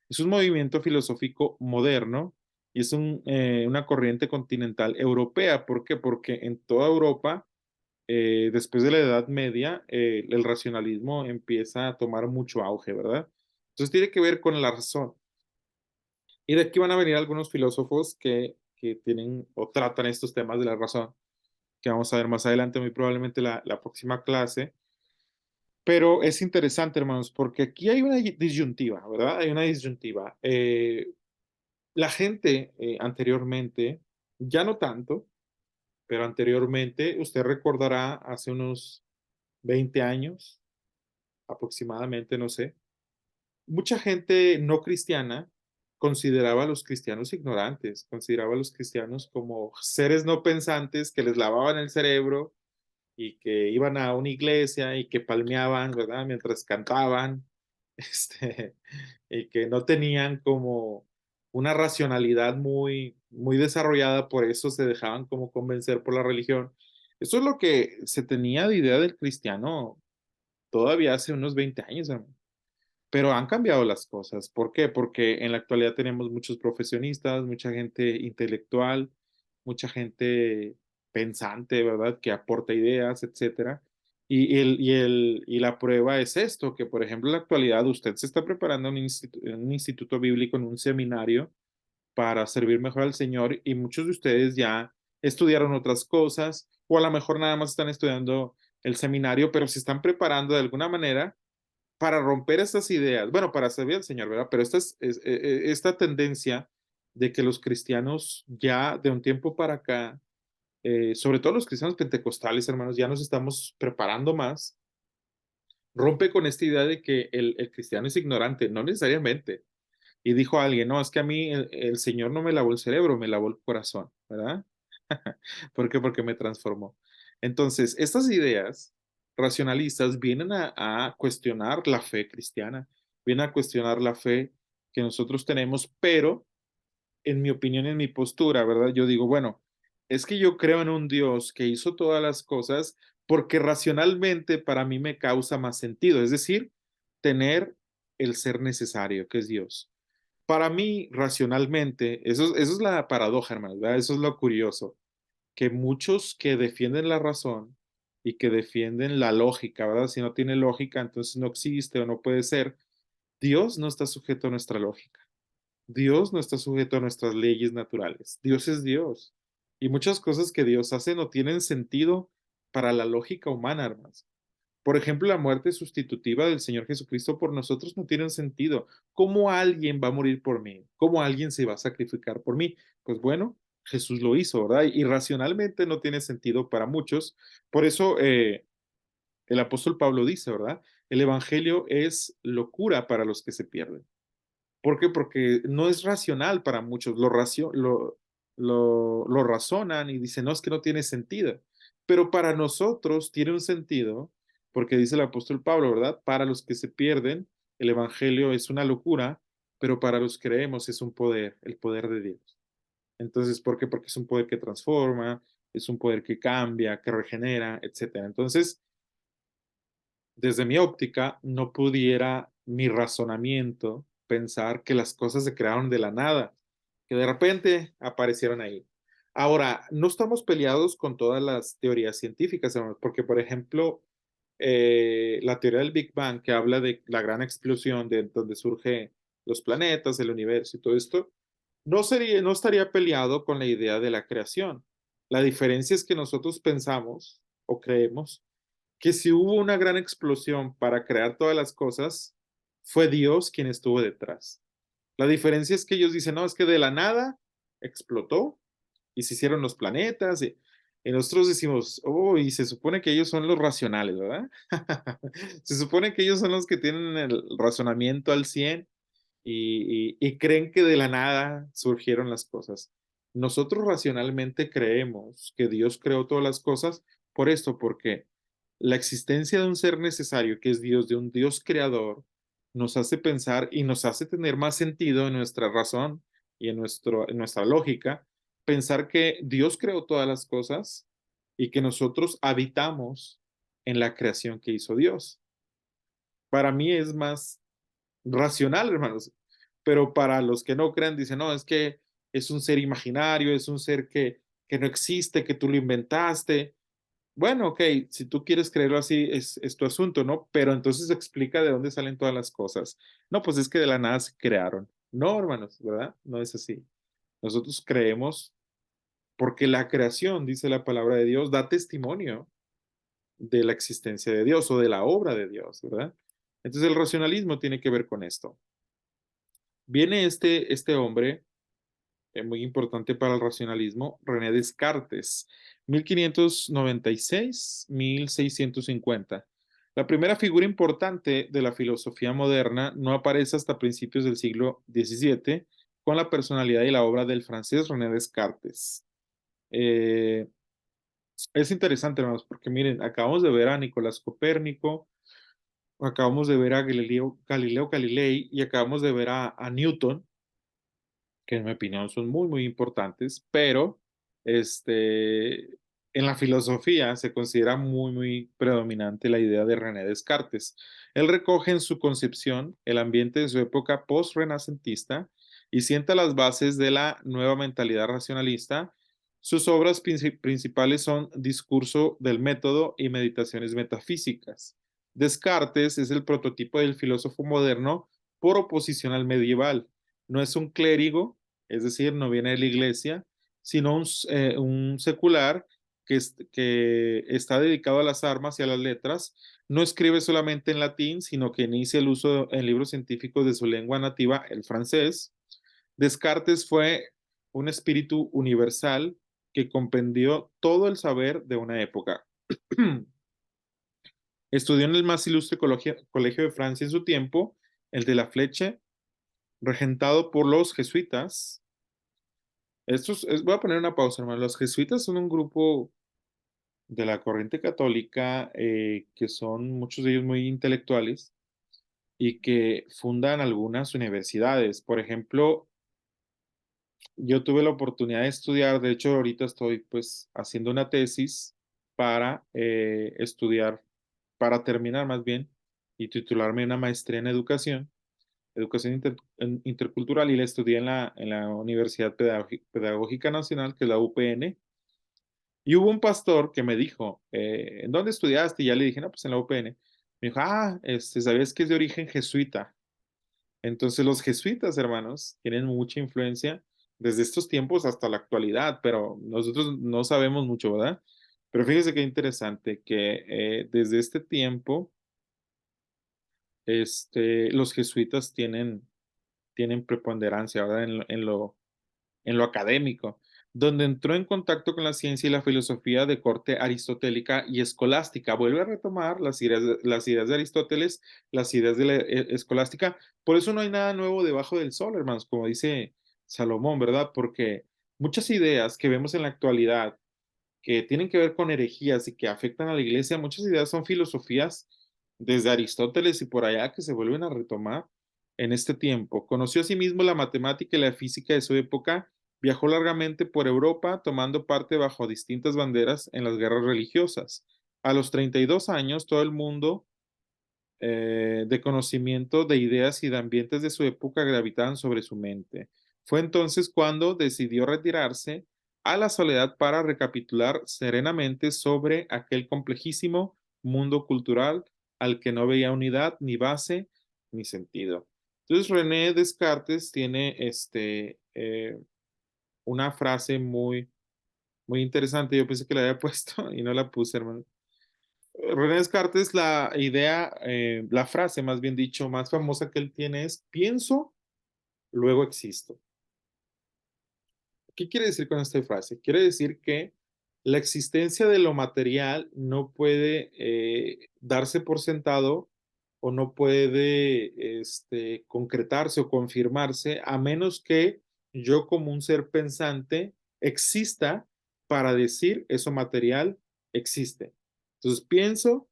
[SPEAKER 1] Es un movimiento filosófico moderno y es una corriente continental europea. ¿Por qué? Porque en toda Europa, después de la Edad Media, el racionalismo empieza a tomar mucho auge, ¿verdad? Entonces tiene que ver con la razón. Y de aquí van a venir algunos filósofos que tienen o tratan estos temas de la razón, que vamos a ver más adelante, muy probablemente la próxima clase. Pero es interesante, hermanos, porque aquí hay una disyuntiva, ¿verdad? Hay una disyuntiva. La gente anteriormente, ya no tanto, pero anteriormente, usted recordará hace unos 20 años aproximadamente, no sé, mucha gente no cristiana consideraba a los cristianos ignorantes, consideraba a los cristianos como seres no pensantes que les lavaban el cerebro y que iban a una iglesia y que palmeaban, ¿verdad? Mientras cantaban, este, y que no tenían como una racionalidad muy desarrollada, por eso se dejaban como convencer por la religión. Eso es lo que se tenía de idea del cristiano todavía hace unos 20 años, hermano. Pero han cambiado las cosas. ¿Por qué? Porque en la actualidad tenemos muchos profesionistas, mucha gente intelectual, mucha gente pensante, ¿verdad? Que aporta ideas, etcétera. Y la prueba es esto, que por ejemplo en la actualidad usted se está preparando en un instituto bíblico, en un seminario, para servir mejor al Señor y muchos de ustedes ya estudiaron otras cosas o a lo mejor nada más están estudiando el seminario, pero se están preparando de alguna manera para romper estas ideas, bueno, para servir al Señor, ¿verdad? Pero esta tendencia de que los cristianos ya de un tiempo para acá, sobre todo los cristianos pentecostales, hermanos, ya nos estamos preparando más, rompe con esta idea de que el cristiano es ignorante, no necesariamente. Y dijo alguien, no, es que a mí el Señor no me lavó el cerebro, me lavó el corazón, ¿verdad? ¿Por qué? Porque me transformó. Entonces, estas ideas racionalistas vienen a cuestionar la fe cristiana, vienen a cuestionar la fe que nosotros tenemos, pero en mi opinión, en mi postura, ¿verdad? Yo digo, bueno, es que yo creo en un Dios que hizo todas las cosas porque racionalmente para mí me causa más sentido, es decir, tener el ser necesario, que es Dios. Para mí, racionalmente, eso es la paradoja, hermano, ¿verdad? Eso es lo curioso, que muchos que defienden la razón y que defienden la lógica, ¿verdad? Si no tiene lógica, entonces no existe o no puede ser. Dios no está sujeto a nuestra lógica. Dios no está sujeto a nuestras leyes naturales. Dios es Dios. Y muchas cosas que Dios hace no tienen sentido para la lógica humana, hermanos. Por ejemplo, la muerte sustitutiva del Señor Jesucristo por nosotros no tiene sentido. ¿Cómo alguien va a morir por mí? ¿Cómo alguien se va a sacrificar por mí? Pues bueno, Jesús lo hizo, ¿verdad? Y racionalmente no tiene sentido para muchos. Por eso el apóstol Pablo dice, ¿verdad? El Evangelio es locura para los que se pierden. ¿Por qué? Porque no es racional para muchos. Lo razonan y dicen, no, es que no tiene sentido. Pero para nosotros tiene un sentido, porque dice el apóstol Pablo, ¿verdad? Para los que se pierden, el Evangelio es una locura, pero para los que creemos es un poder, el poder de Dios. Entonces, ¿por qué? Porque es un poder que transforma, es un poder que cambia, que regenera, etcétera. Entonces, desde mi óptica, no pudiera mi razonamiento pensar que las cosas se crearon de la nada, que de repente aparecieron ahí. Ahora, no estamos peleados con todas las teorías científicas, hermanos, porque, por ejemplo, la teoría del Big Bang, que habla de la gran explosión de donde surgen los planetas, el universo y todo esto, no estaría peleado con la idea de la creación. La diferencia es que nosotros pensamos o creemos que si hubo una gran explosión para crear todas las cosas, fue Dios quien estuvo detrás. La diferencia es que ellos dicen, no, es que de la nada explotó y se hicieron los planetas. Y nosotros decimos, oh, y se supone que ellos son los racionales, ¿verdad? Se supone que ellos son los que tienen el razonamiento al 100 y creen que de la nada surgieron las cosas. Nosotros racionalmente creemos que Dios creó todas las cosas por esto, porque la existencia de un ser necesario, que es Dios, de un Dios creador, nos hace pensar y nos hace tener más sentido en nuestra razón y en nuestra lógica, pensar que Dios creó todas las cosas y que nosotros habitamos en la creación que hizo Dios. Para mí es más racional, hermanos. Pero para los que no creen, dicen, no, es que es un ser imaginario, es un ser que no existe, que tú lo inventaste. Bueno, ok, si tú quieres creerlo así, es tu asunto, ¿no? Pero entonces explica de dónde salen todas las cosas. No, pues es que de la nada se crearon. No, hermanos, ¿verdad? No es así. Nosotros creemos porque la creación, dice la palabra de Dios, da testimonio de la existencia de Dios o de la obra de Dios, ¿verdad? Entonces el racionalismo tiene que ver con esto. Viene este hombre, muy importante para el racionalismo, René Descartes, 1596-1650. La primera figura importante de la filosofía moderna no aparece hasta principios del siglo XVII con la personalidad y la obra del francés René Descartes. Eh, es interesante, hermanos, porque miren, acabamos de ver a Nicolás Copérnico, acabamos de ver a Galileo Galilei y acabamos de ver a Newton, que en mi opinión son muy, muy importantes, pero en la filosofía se considera muy, muy predominante la idea de René Descartes. Él recoge en su concepción el ambiente de su época post-renacentista y sienta las bases de la nueva mentalidad racionalista. Sus obras principales son Discurso del método y Meditaciones metafísicas. Descartes es el prototipo del filósofo moderno por oposición al medieval. No es un clérigo, es decir, no viene de la iglesia, sino un secular que está dedicado a las armas y a las letras. No escribe solamente en latín, sino que inicia el uso en libros científicos de su lengua nativa, el francés. Descartes fue un espíritu universal que comprendió todo el saber de una época. Estudió en el más ilustre colegio de Francia en su tiempo, el de la Fleche, regentado por los jesuitas. Voy a poner una pausa, hermano. Los jesuitas son un grupo de la corriente católica que son muchos de ellos muy intelectuales y que fundan algunas universidades. Por ejemplo, yo tuve la oportunidad de estudiar, de hecho ahorita estoy pues haciendo una tesis para estudiar, para terminar más bien y titularme una maestría en educación intercultural, y la estudié en la Universidad Pedagógica Nacional, que es la UPN. Y hubo un pastor que me dijo, ¿en dónde estudiaste? Y ya le dije, no, pues en la UPN. Me dijo, ¿sabías que es de origen jesuita? Entonces los jesuitas, hermanos, tienen mucha influencia desde estos tiempos hasta la actualidad, pero nosotros no sabemos mucho, ¿verdad? Pero fíjese qué interesante que desde este tiempo, los jesuitas tienen preponderancia, ¿verdad? En lo académico, donde entró en contacto con la ciencia y la filosofía de corte aristotélica y escolástica. Vuelve a retomar las ideas de Aristóteles, las ideas de la escolástica. Por eso no hay nada nuevo debajo del sol, hermanos, como dice Salomón, ¿verdad? Porque muchas ideas que vemos en la actualidad que tienen que ver con herejías y que afectan a la iglesia, muchas ideas son filosofías desde Aristóteles y por allá que se vuelven a retomar en este tiempo. Conoció asimismo la matemática y la física de su época, viajó largamente por Europa, tomando parte bajo distintas banderas en las guerras religiosas. A los 32 años, todo el mundo de conocimiento de ideas y de ambientes de su época gravitaban sobre su mente. Fue entonces cuando decidió retirarse a la soledad para recapitular serenamente sobre aquel complejísimo mundo cultural al que no veía unidad, ni base, ni sentido. Entonces René Descartes tiene una frase muy interesante. Yo pensé que la había puesto y no la puse, hermano. René Descartes, la frase más bien dicho, más famosa que él tiene es: pienso, luego existo. ¿Qué quiere decir con esta frase? Quiere decir que la existencia de lo material no puede darse por sentado o no puede concretarse o confirmarse a menos que yo, como un ser pensante, exista para decir eso material existe. Entonces pienso,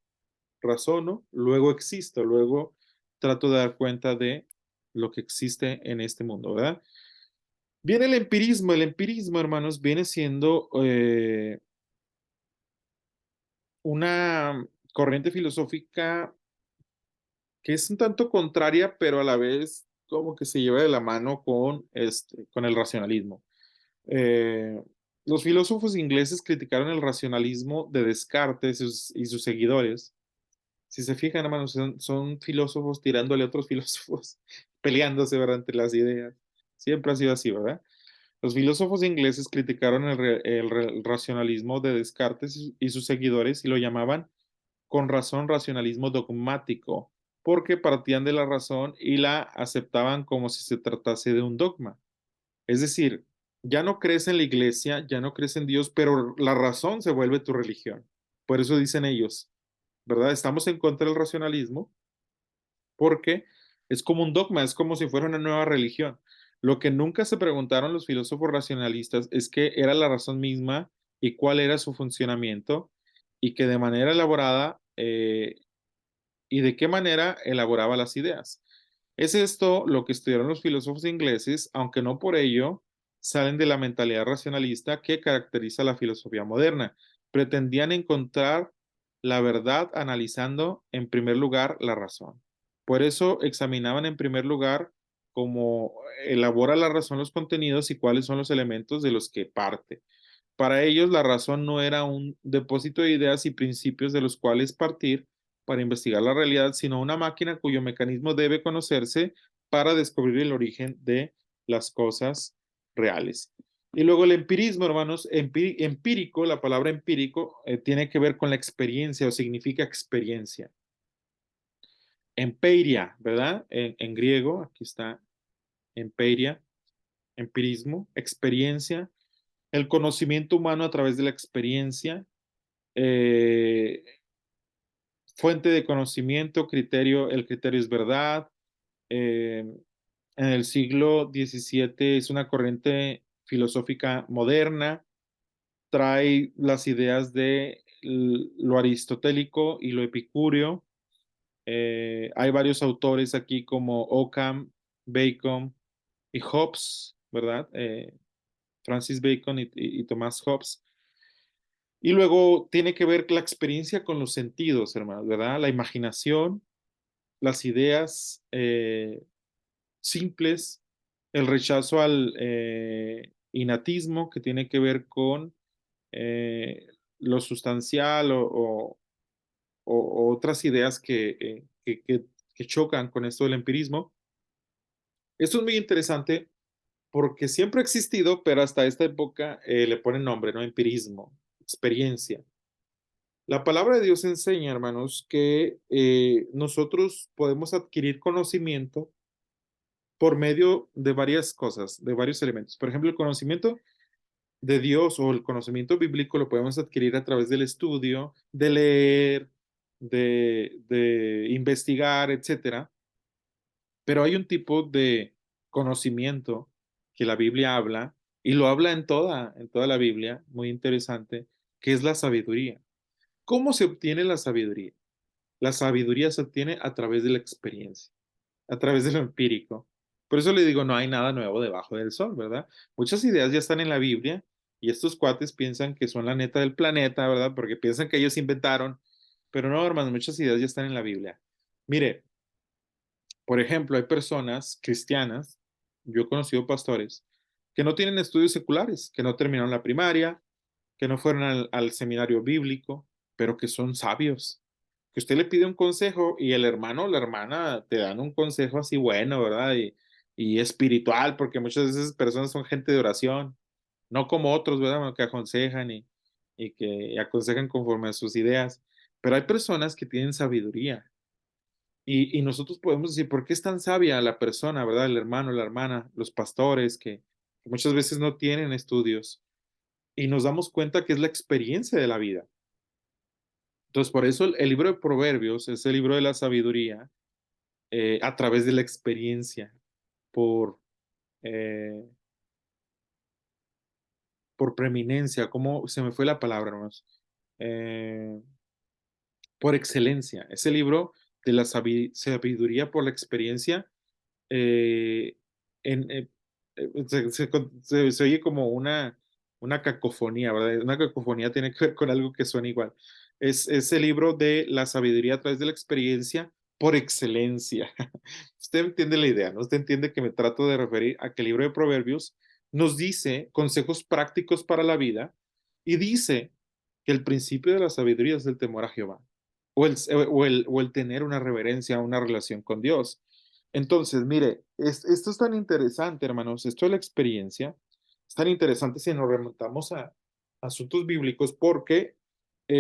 [SPEAKER 1] razono, luego existo, luego trato de dar cuenta de lo que existe en este mundo, ¿verdad? Viene el empirismo, hermanos, viene siendo una corriente filosófica que es un tanto contraria, pero a la vez como que se lleva de la mano con el racionalismo. Eh, los filósofos ingleses criticaron el racionalismo de Descartes y sus seguidores. Si se fijan, hermanos, son filósofos tirándole a otros filósofos, peleándose, ¿verdad?, entre las ideas. Siempre ha sido así, ¿verdad? Los filósofos ingleses criticaron el racionalismo de Descartes y sus seguidores y lo llamaban, con razón, racionalismo dogmático, porque partían de la razón y la aceptaban como si se tratase de un dogma. Es decir, ya no crees en la iglesia, ya no crees en Dios, pero la razón se vuelve tu religión. Por eso dicen ellos, ¿verdad? Estamos en contra del racionalismo porque es como un dogma, es como si fuera una nueva religión. Lo que nunca se preguntaron los filósofos racionalistas es qué era la razón misma y cuál era su funcionamiento, y que de manera elaborada y de qué manera elaboraba las ideas. Es esto lo que estudiaron los filósofos ingleses, aunque no por ello salen de la mentalidad racionalista que caracteriza la filosofía moderna. Pretendían encontrar la verdad analizando en primer lugar la razón. Por eso examinaban en primer lugar cómo elabora la razón los contenidos y cuáles son los elementos de los que parte. Para ellos, la razón no era un depósito de ideas y principios de los cuales partir para investigar la realidad, sino una máquina cuyo mecanismo debe conocerse para descubrir el origen de las cosas reales. Y luego el empirismo, hermanos, empírico, la palabra empírico tiene que ver con la experiencia o significa experiencia. Empeiria, ¿verdad? En griego, aquí está empeiria, empirismo, experiencia, el conocimiento humano a través de la experiencia, eh, fuente de conocimiento, criterio, el criterio es verdad. Eh, en el siglo XVII es una corriente filosófica moderna, trae las ideas de lo aristotélico y lo epicúreo. Hay varios autores aquí como Occam, Bacon y Hobbes, ¿verdad? Francis Bacon y Thomas Hobbes. Y luego tiene que ver la experiencia con los sentidos, hermanos, ¿verdad? La imaginación, las ideas simples, el rechazo al innatismo, que tiene que ver con eh, lo sustancial o otras ideas que chocan con esto del empirismo. Esto es muy interesante porque siempre ha existido, pero hasta esta época le ponen nombre, ¿no? Empirismo, experiencia. La palabra de Dios enseña, hermanos, que nosotros podemos adquirir conocimiento por medio de varias cosas, de varios elementos. Por ejemplo, el conocimiento de Dios o el conocimiento bíblico lo podemos adquirir a través del estudio, de leer, de investigar, etcétera. Pero hay un tipo de conocimiento que la Biblia habla, y lo habla en toda la Biblia, muy interesante, que es la sabiduría. ¿Cómo se obtiene la sabiduría? La sabiduría se obtiene a través de la experiencia, a través de lo empírico. Por eso le digo, no hay nada nuevo debajo del sol, ¿verdad? Muchas ideas ya están en la Biblia y estos cuates piensan que son la neta del planeta, ¿verdad? Porque piensan que ellos inventaron, pero no, hermanos, muchas ideas ya están en la Biblia. Mire, por ejemplo, hay personas cristianas, yo he conocido pastores, que no tienen estudios seculares, que no terminaron la primaria, que no fueron al seminario bíblico, pero que son sabios. Que usted le pide un consejo y el hermano o la hermana te dan un consejo así bueno, ¿verdad? Y espiritual, porque muchas veces personas son gente de oración, no como otros, ¿verdad? Que aconsejan y que aconsejan conforme a sus ideas. Pero hay personas que tienen sabiduría y nosotros podemos decir, ¿por qué es tan sabia la persona, ¿verdad? El hermano, la hermana, los pastores que muchas veces no tienen estudios y nos damos cuenta que es la experiencia de la vida. Entonces, por eso el libro de Proverbios es el libro de la sabiduría a través de la experiencia, por, eh, por preeminencia, ¿cómo se me fue la palabra, hermanos? Eh, por excelencia. Es el libro de la sabiduría por la experiencia. eh, en, se oye como una cacofonía, ¿verdad? Una cacofonía tiene que ver con algo que suena igual. Es el libro de la sabiduría a través de la experiencia por excelencia. Usted entiende la idea, ¿no? Usted entiende que me trato de referir a que el libro de Proverbios nos dice consejos prácticos para la vida y dice que el principio de la sabiduría es el temor a Jehová o el tener una reverencia, una relación con Dios. Entonces, mire, esto es tan interesante, hermanos, esto de la experiencia, es tan interesante si nos remontamos a asuntos bíblicos, porque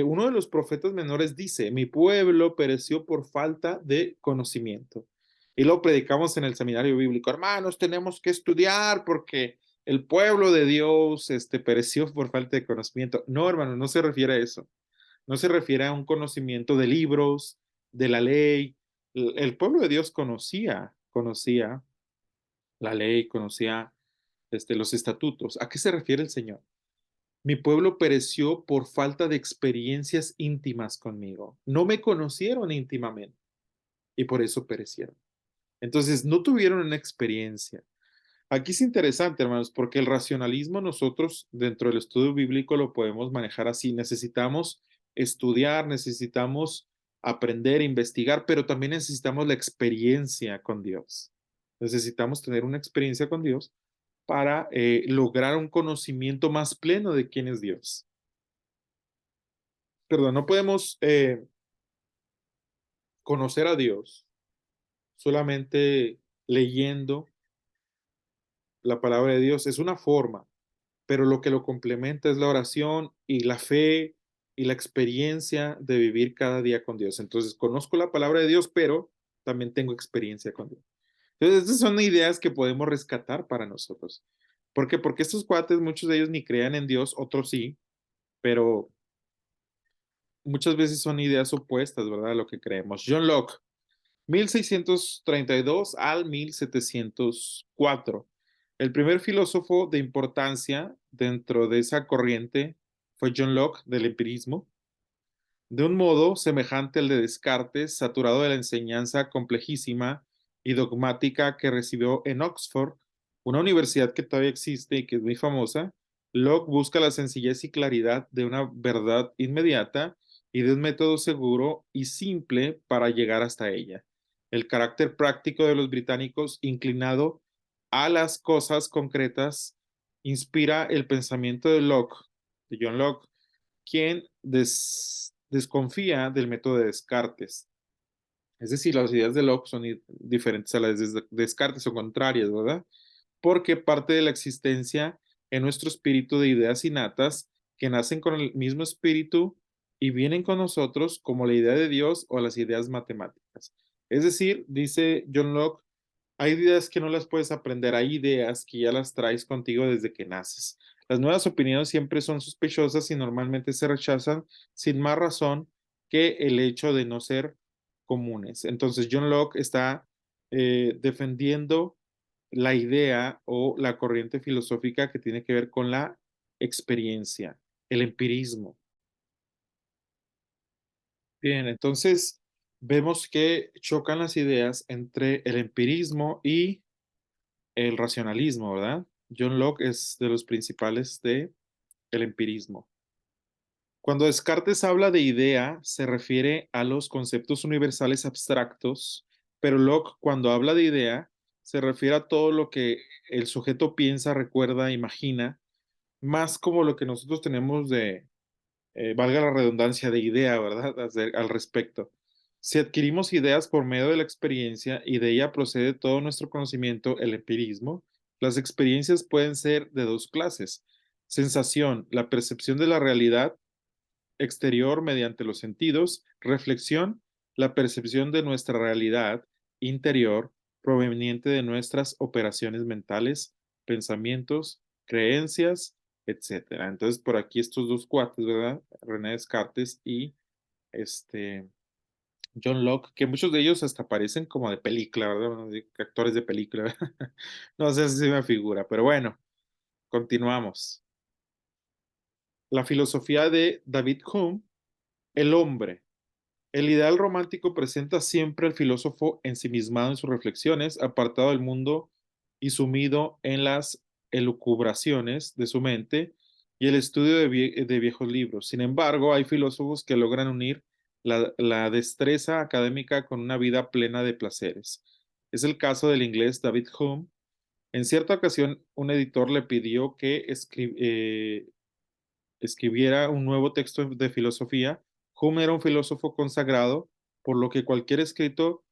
[SPEAKER 1] uno de los profetas menores dice, mi pueblo pereció por falta de conocimiento. Y lo predicamos en el seminario bíblico, hermanos, tenemos que estudiar porque el pueblo de Dios pereció por falta de conocimiento. No, hermano, no se refiere a eso. No se refiere a un conocimiento de libros, de la ley. El pueblo de Dios conocía la ley, conocía los estatutos. ¿A qué se refiere el Señor? Mi pueblo pereció por falta de experiencias íntimas conmigo. No me conocieron íntimamente y por eso perecieron. Entonces, no tuvieron una experiencia. Aquí es interesante, hermanos, porque el racionalismo nosotros dentro del estudio bíblico lo podemos manejar así. Necesitamos estudiar, necesitamos aprender, investigar, pero también necesitamos la experiencia con Dios. Necesitamos tener una experiencia con Dios para lograr un conocimiento más pleno de quién es Dios. Perdón, no podemos conocer a Dios solamente leyendo la palabra de Dios. Es una forma, pero lo que lo complementa es la oración y la fe y la experiencia de vivir cada día con Dios. Entonces, conozco la palabra de Dios, pero también tengo experiencia con Dios. Entonces, estas son ideas que podemos rescatar para nosotros. ¿Por qué? Porque estos cuates, muchos de ellos ni crean en Dios, otros sí, pero muchas veces son ideas opuestas, ¿verdad? A lo que creemos. John Locke, 1632 al 1704. El primer filósofo de importancia dentro de esa corriente fue John Locke del empirismo, de un modo semejante al de Descartes, saturado de la enseñanza complejísima y dogmática que recibió en Oxford, una universidad que todavía existe y que es muy famosa. Locke busca la sencillez y claridad de una verdad inmediata y de un método seguro y simple para llegar hasta ella. El carácter práctico de los británicos, inclinado a las cosas concretas, inspira el pensamiento de Locke, de John Locke, quien desconfía del método de Descartes. Es decir, las ideas de Locke son diferentes a las de Descartes o contrarias, ¿verdad? Porque parte de la existencia en nuestro espíritu de ideas innatas que nacen con el mismo espíritu y vienen con nosotros como la idea de Dios o las ideas matemáticas. Es decir, dice John Locke, hay ideas que no las puedes aprender, hay ideas que ya las traes contigo desde que naces. Las nuevas opiniones siempre son sospechosas y normalmente se rechazan sin más razón que el hecho de no ser comunes. Entonces John Locke está defendiendo la idea o la corriente filosófica que tiene que ver con la experiencia, el empirismo. Bien, entonces vemos que chocan las ideas entre el empirismo y el racionalismo, ¿verdad? John Locke es de los principales de el empirismo. Cuando Descartes habla de idea, se refiere a los conceptos universales abstractos, pero Locke, cuando habla de idea, se refiere a todo lo que el sujeto piensa, recuerda, imagina, más como lo que nosotros tenemos de, valga la redundancia, de idea, ¿verdad? Al respecto. Si adquirimos ideas por medio de la experiencia y de ella procede todo nuestro conocimiento, el empirismo, las experiencias pueden ser de dos clases. Sensación, la percepción de la realidad exterior mediante los sentidos. Reflexión, la percepción de nuestra realidad interior proveniente de nuestras operaciones mentales, pensamientos, creencias, etcétera. Entonces, por aquí estos dos cuates, ¿verdad? René Descartes y este John Locke, que muchos de ellos hasta parecen como de película, ¿verdad? Bueno, actores de película. No sé si me figura, pero bueno, continuamos. La filosofía de David Hume, el hombre. El ideal romántico presenta siempre al filósofo ensimismado en sus reflexiones, apartado del mundo y sumido en las elucubraciones de su mente y el estudio de viejos libros. Sin embargo, hay filósofos que logran unir la destreza académica con una vida plena de placeres. Es el caso del inglés David Hume. En cierta ocasión, un editor le pidió que escribiera un nuevo texto de filosofía. Hume era un filósofo consagrado, por lo que cualquier escrito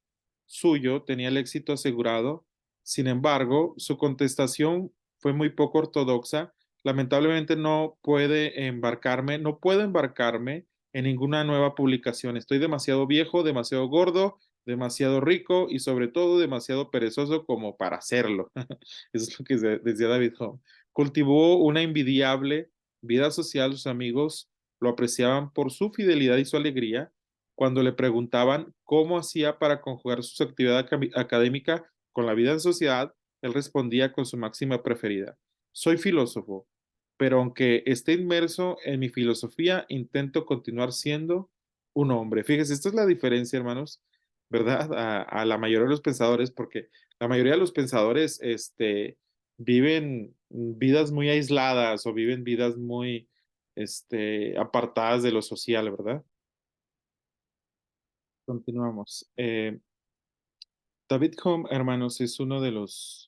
[SPEAKER 1] suyo tenía el éxito asegurado. Sin embargo, su contestación fue muy poco ortodoxa. Lamentablemente no puedo embarcarme en ninguna nueva publicación. Estoy demasiado viejo, demasiado gordo, demasiado rico y sobre todo demasiado perezoso como para hacerlo. Eso es lo que decía David Hume. Cultivó una envidiable vida social. Sus amigos lo apreciaban por su fidelidad y su alegría. Cuando le preguntaban cómo hacía para conjugar su actividad académica con la vida en sociedad, él respondía con su máxima preferida: soy filósofo, pero aunque esté inmerso en mi filosofía, intento continuar siendo un hombre. Fíjese, esta es la diferencia, hermanos, ¿verdad? A la mayoría de los pensadores, porque la mayoría de los pensadores, viven vidas muy aisladas o viven vidas muy, apartadas de lo social, ¿verdad? Continuamos. David Hume, hermanos, es uno de los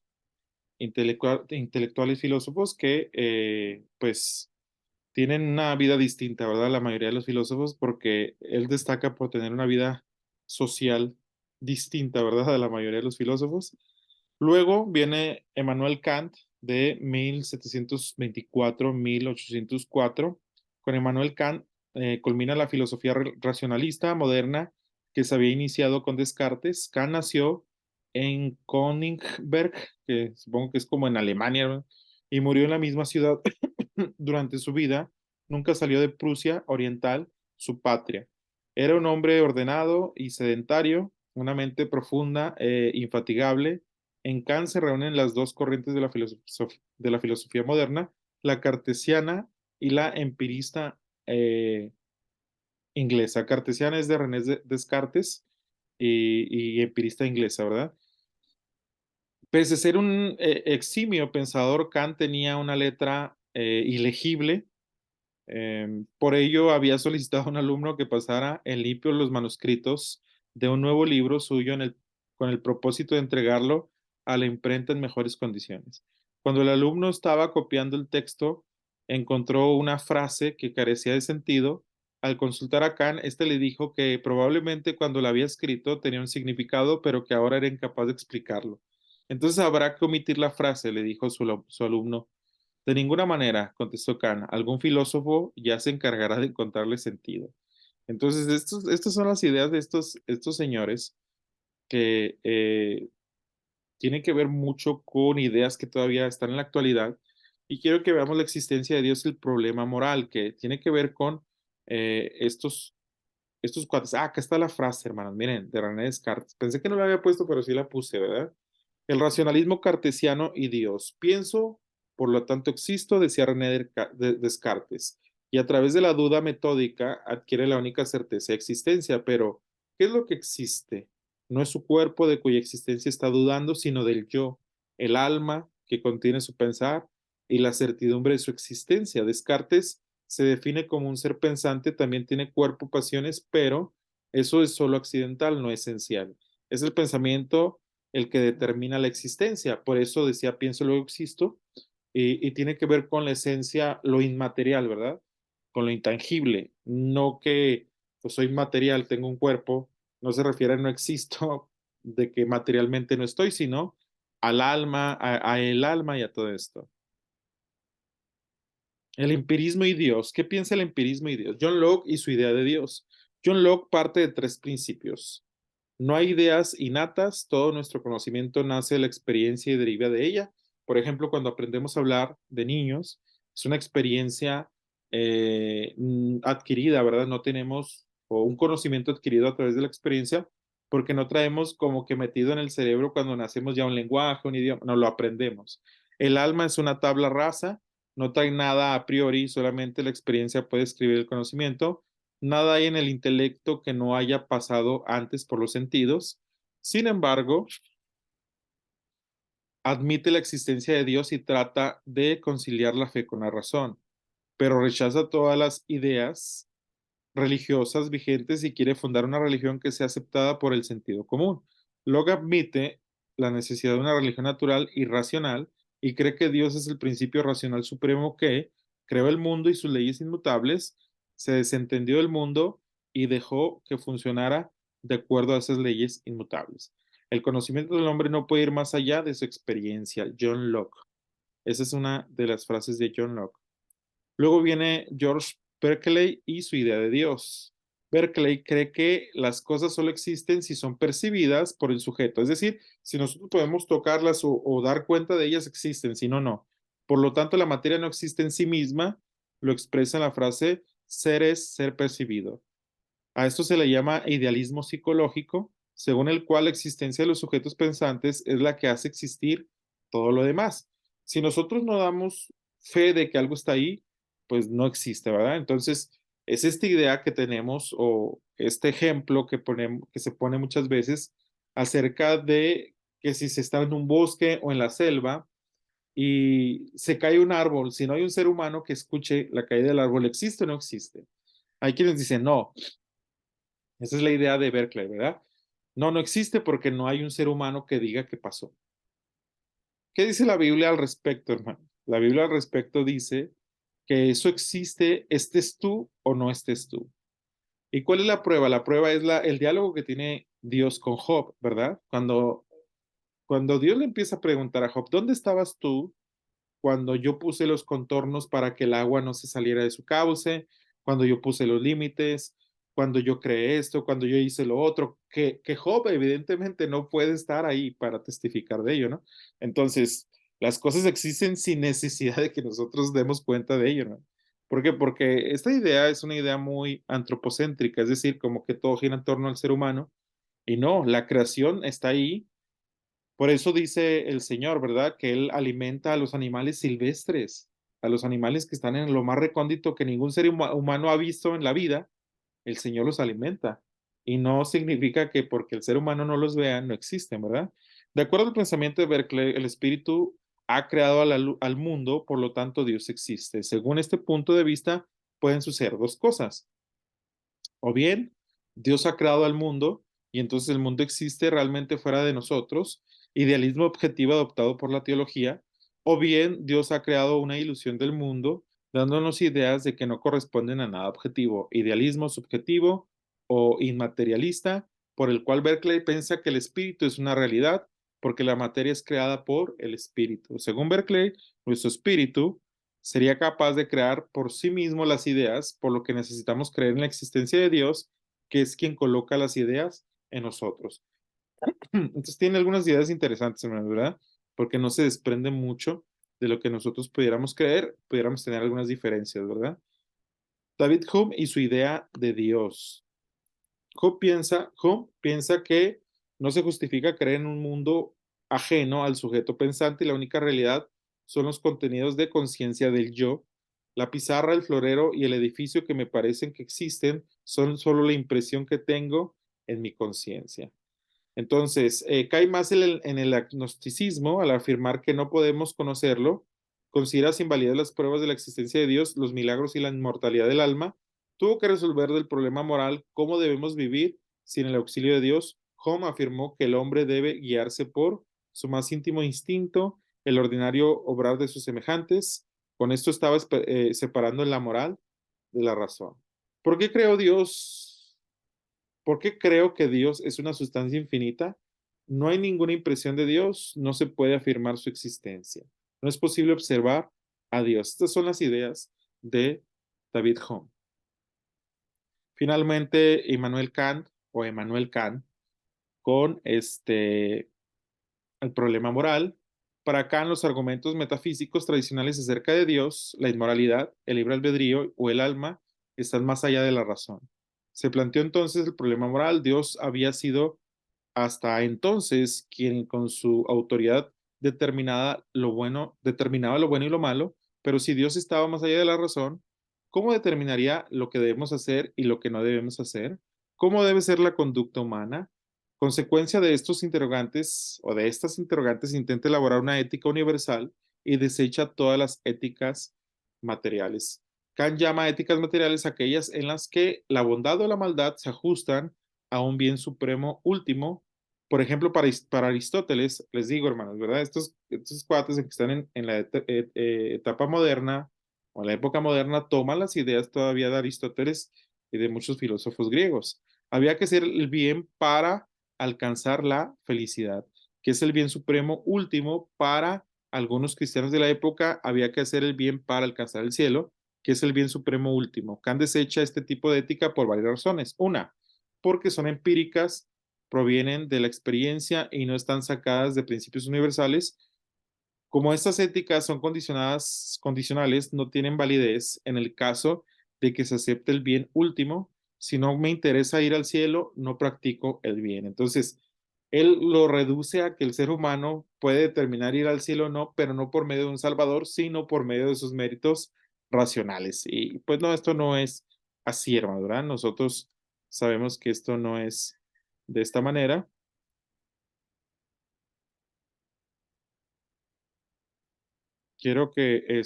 [SPEAKER 1] intelectuales filósofos que, pues, tienen una vida distinta, ¿verdad? La mayoría de los filósofos, porque él destaca por tener una vida social distinta, ¿verdad? De la mayoría de los filósofos. Luego viene Emmanuel Kant, de 1724-1804. Con Immanuel Kant culmina la filosofía racionalista moderna que se había iniciado con Descartes. Kant nació en Königsberg, que supongo que es como en Alemania, ¿no? Y murió en la misma ciudad durante su vida. Nunca salió de Prusia Oriental, su patria. Era un hombre ordenado y sedentario, una mente profunda e infatigable. En Kant se reúnen las dos corrientes de la filosofía moderna, la cartesiana y la empirista inglesa. Cartesiana es de René Descartes y empirista inglesa, ¿verdad? Pese a ser un eximio pensador, Kant tenía una letra ilegible. Por ello, había solicitado a un alumno que pasara en limpio los manuscritos de un nuevo libro suyo con el propósito de entregarlo a la imprenta en mejores condiciones. Cuando el alumno estaba copiando el texto, encontró una frase que carecía de sentido. Al consultar a Kant, este le dijo que probablemente cuando la había escrito tenía un significado, pero que ahora era incapaz de explicarlo. Entonces habrá que omitir la frase, le dijo su alumno. De ninguna manera, contestó Kant, algún filósofo ya se encargará de encontrarle sentido. Entonces, estas son las ideas de estos señores que tienen que ver mucho con ideas que todavía están en la actualidad. Y quiero que veamos la existencia de Dios y el problema moral, que tiene que ver con estos cuates. Ah, acá está la frase, hermanos. Miren, de René Descartes. Pensé que no la había puesto, pero sí la puse, ¿verdad? El racionalismo cartesiano y Dios. Pienso, por lo tanto existo, decía René Descartes, y a través de la duda metódica adquiere la única certeza de existencia. Pero, ¿qué es lo que existe? No es su cuerpo de cuya existencia está dudando, sino del yo, el alma que contiene su pensar y la certidumbre de su existencia. Descartes se define como un ser pensante, también tiene cuerpo, pasiones, pero eso es solo accidental, no esencial. Es el pensamiento el que determina la existencia. Por eso decía, pienso, luego existo, y tiene que ver con la esencia, lo inmaterial, ¿verdad? Con lo intangible. No que pues, soy material, tengo un cuerpo, no se refiere a no existo, de que materialmente no estoy, sino al alma, a el alma y a todo esto. El empirismo y Dios. ¿Qué piensa el empirismo y Dios? John Locke y su idea de Dios. John Locke parte de tres principios. No hay ideas innatas, todo nuestro conocimiento nace de la experiencia y deriva de ella. Por ejemplo, cuando aprendemos a hablar de niños, es una experiencia adquirida, ¿verdad? No tenemos o un conocimiento adquirido a través de la experiencia, porque no traemos como que metido en el cerebro cuando nacemos ya un lenguaje, un idioma, no lo aprendemos. El alma es una tabla rasa, no trae nada a priori, solamente la experiencia puede escribir el conocimiento. Nada hay en el intelecto que no haya pasado antes por los sentidos. Sin embargo, admite la existencia de Dios y trata de conciliar la fe con la razón, pero rechaza todas las ideas religiosas vigentes y quiere fundar una religión que sea aceptada por el sentido común. Locke admite la necesidad de una religión natural y racional y cree que Dios es el principio racional supremo que creó el mundo y sus leyes inmutables, se desentendió del mundo y dejó que funcionara de acuerdo a esas leyes inmutables. El conocimiento del hombre no puede ir más allá de su experiencia. John Locke. Esa es una de las frases de John Locke. Luego viene George Berkeley y su idea de Dios. Berkeley cree que las cosas solo existen si son percibidas por el sujeto, es decir, si nosotros podemos tocarlas o dar cuenta de ellas, existen, si no, no. Por lo tanto, la materia no existe en sí misma, lo expresa en la frase ser es ser percibido. A esto se le llama idealismo psicológico, según el cual la existencia de los sujetos pensantes es la que hace existir todo lo demás. Si nosotros no damos fe de que algo está ahí, pues no existe, ¿verdad? Entonces, es esta idea que tenemos o este ejemplo que se pone muchas veces acerca de que si se está en un bosque o en la selva y se cae un árbol, si no hay un ser humano que escuche la caída del árbol, ¿existe o no existe? Hay quienes dicen, no, esa es la idea de Berkeley, ¿verdad? No, no existe porque no hay un ser humano que diga que pasó. ¿Qué dice la Biblia al respecto, hermano? La Biblia al respecto dice que eso existe, estés tú o no estés tú. ¿Y cuál es la prueba? La prueba es el diálogo que tiene Dios con Job, ¿verdad? Cuando Dios le empieza a preguntar a Job, ¿dónde estabas tú cuando yo puse los contornos para que el agua no se saliera de su cauce, cuando yo puse los límites, cuando yo creé esto, cuando yo hice lo otro, que Job evidentemente no puede estar ahí para testificar de ello, ¿no? Entonces, las cosas existen sin necesidad de que nosotros demos cuenta de ello, ¿no? ¿Por qué? Porque esta idea es una idea muy antropocéntrica, es decir, como que todo gira en torno al ser humano, y no, la creación está ahí. Por eso dice el Señor, ¿verdad? Que Él alimenta a los animales silvestres, a los animales que están en lo más recóndito que ningún ser humano ha visto en la vida, el Señor los alimenta. Y no significa que porque el ser humano no los vea, no existen, ¿verdad? De acuerdo al pensamiento de Berkeley, el espíritu ha creado al mundo, por lo tanto Dios existe. Según este punto de vista, pueden suceder dos cosas. O bien, Dios ha creado al mundo y entonces el mundo existe realmente fuera de nosotros, idealismo objetivo adoptado por la teología, o bien Dios ha creado una ilusión del mundo, dándonos ideas de que no corresponden a nada objetivo, idealismo subjetivo o inmaterialista, por el cual Berkeley piensa que el espíritu es una realidad porque la materia es creada por el espíritu. Según Berkeley, nuestro espíritu sería capaz de crear por sí mismo las ideas, por lo que necesitamos creer en la existencia de Dios, que es quien coloca las ideas en nosotros. Entonces tiene algunas ideas interesantes, ¿verdad? Porque no se desprende mucho de lo que nosotros pudiéramos creer, pudiéramos tener algunas diferencias, ¿verdad? David Hume y su idea de Dios. Hume piensa que no se justifica creer en un mundo ajeno al sujeto pensante y la única realidad son los contenidos de conciencia del yo. La pizarra, el florero y el edificio que me parecen que existen son solo la impresión que tengo en mi conciencia. Entonces, cae más en el agnosticismo al afirmar que no podemos conocerlo, considera sin validez las pruebas de la existencia de Dios, los milagros y la inmortalidad del alma, tuvo que resolver del problema moral cómo debemos vivir sin el auxilio de Dios. Hume afirmó que el hombre debe guiarse por su más íntimo instinto, el ordinario obrar de sus semejantes. Con esto estaba separando la moral de la razón. ¿Por qué creó Dios? ¿Por qué creo que Dios es una sustancia infinita? No hay ninguna impresión de Dios, no se puede afirmar su existencia. No es posible observar a Dios. Estas son las ideas de David Hume. Finalmente, Emmanuel Kant, con el problema moral. Para Kant, los argumentos metafísicos tradicionales acerca de Dios, la inmoralidad, el libre albedrío o el alma están más allá de la razón. Se planteó entonces el problema moral. Dios había sido hasta entonces quien con su autoridad determinaba lo bueno y lo malo, pero si Dios estaba más allá de la razón, ¿cómo determinaría lo que debemos hacer y lo que no debemos hacer? ¿Cómo debe ser la conducta humana? Consecuencia de estos interrogantes o de estas interrogantes intenta elaborar una ética universal y desecha todas las éticas materiales. Kant llama éticas materiales aquellas en las que la bondad o la maldad se ajustan a un bien supremo último. Por ejemplo, para Aristóteles, les digo, hermanos, ¿verdad? Estos cuates que están en la etapa moderna o en la época moderna toman las ideas todavía de Aristóteles y de muchos filósofos griegos. Había que hacer el bien para alcanzar la felicidad, que es el bien supremo último para algunos cristianos de la época, había que hacer el bien para alcanzar el cielo, que es el bien supremo último. Kant desecha este tipo de ética por varias razones. Una, porque son empíricas, provienen de la experiencia y no están sacadas de principios universales. Como estas éticas son condicionales, no tienen validez en el caso de que se acepte el bien último. Si no me interesa ir al cielo, no practico el bien. Entonces, él lo reduce a que el ser humano puede determinar ir al cielo o no, pero no por medio de un salvador, sino por medio de sus méritos racionales. Y pues no, esto no es así, hermano, ¿verdad? Nosotros sabemos que esto no es de esta manera. Quiero que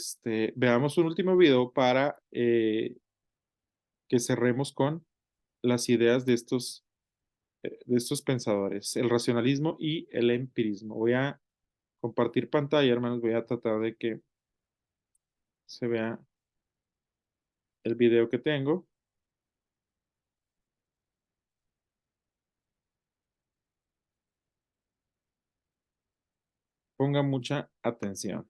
[SPEAKER 1] veamos un último video para que cerremos con las ideas de estos pensadores, el racionalismo y el empirismo. Voy a compartir pantalla, hermanos, voy a tratar de que se vea el video que tengo. Ponga mucha atención.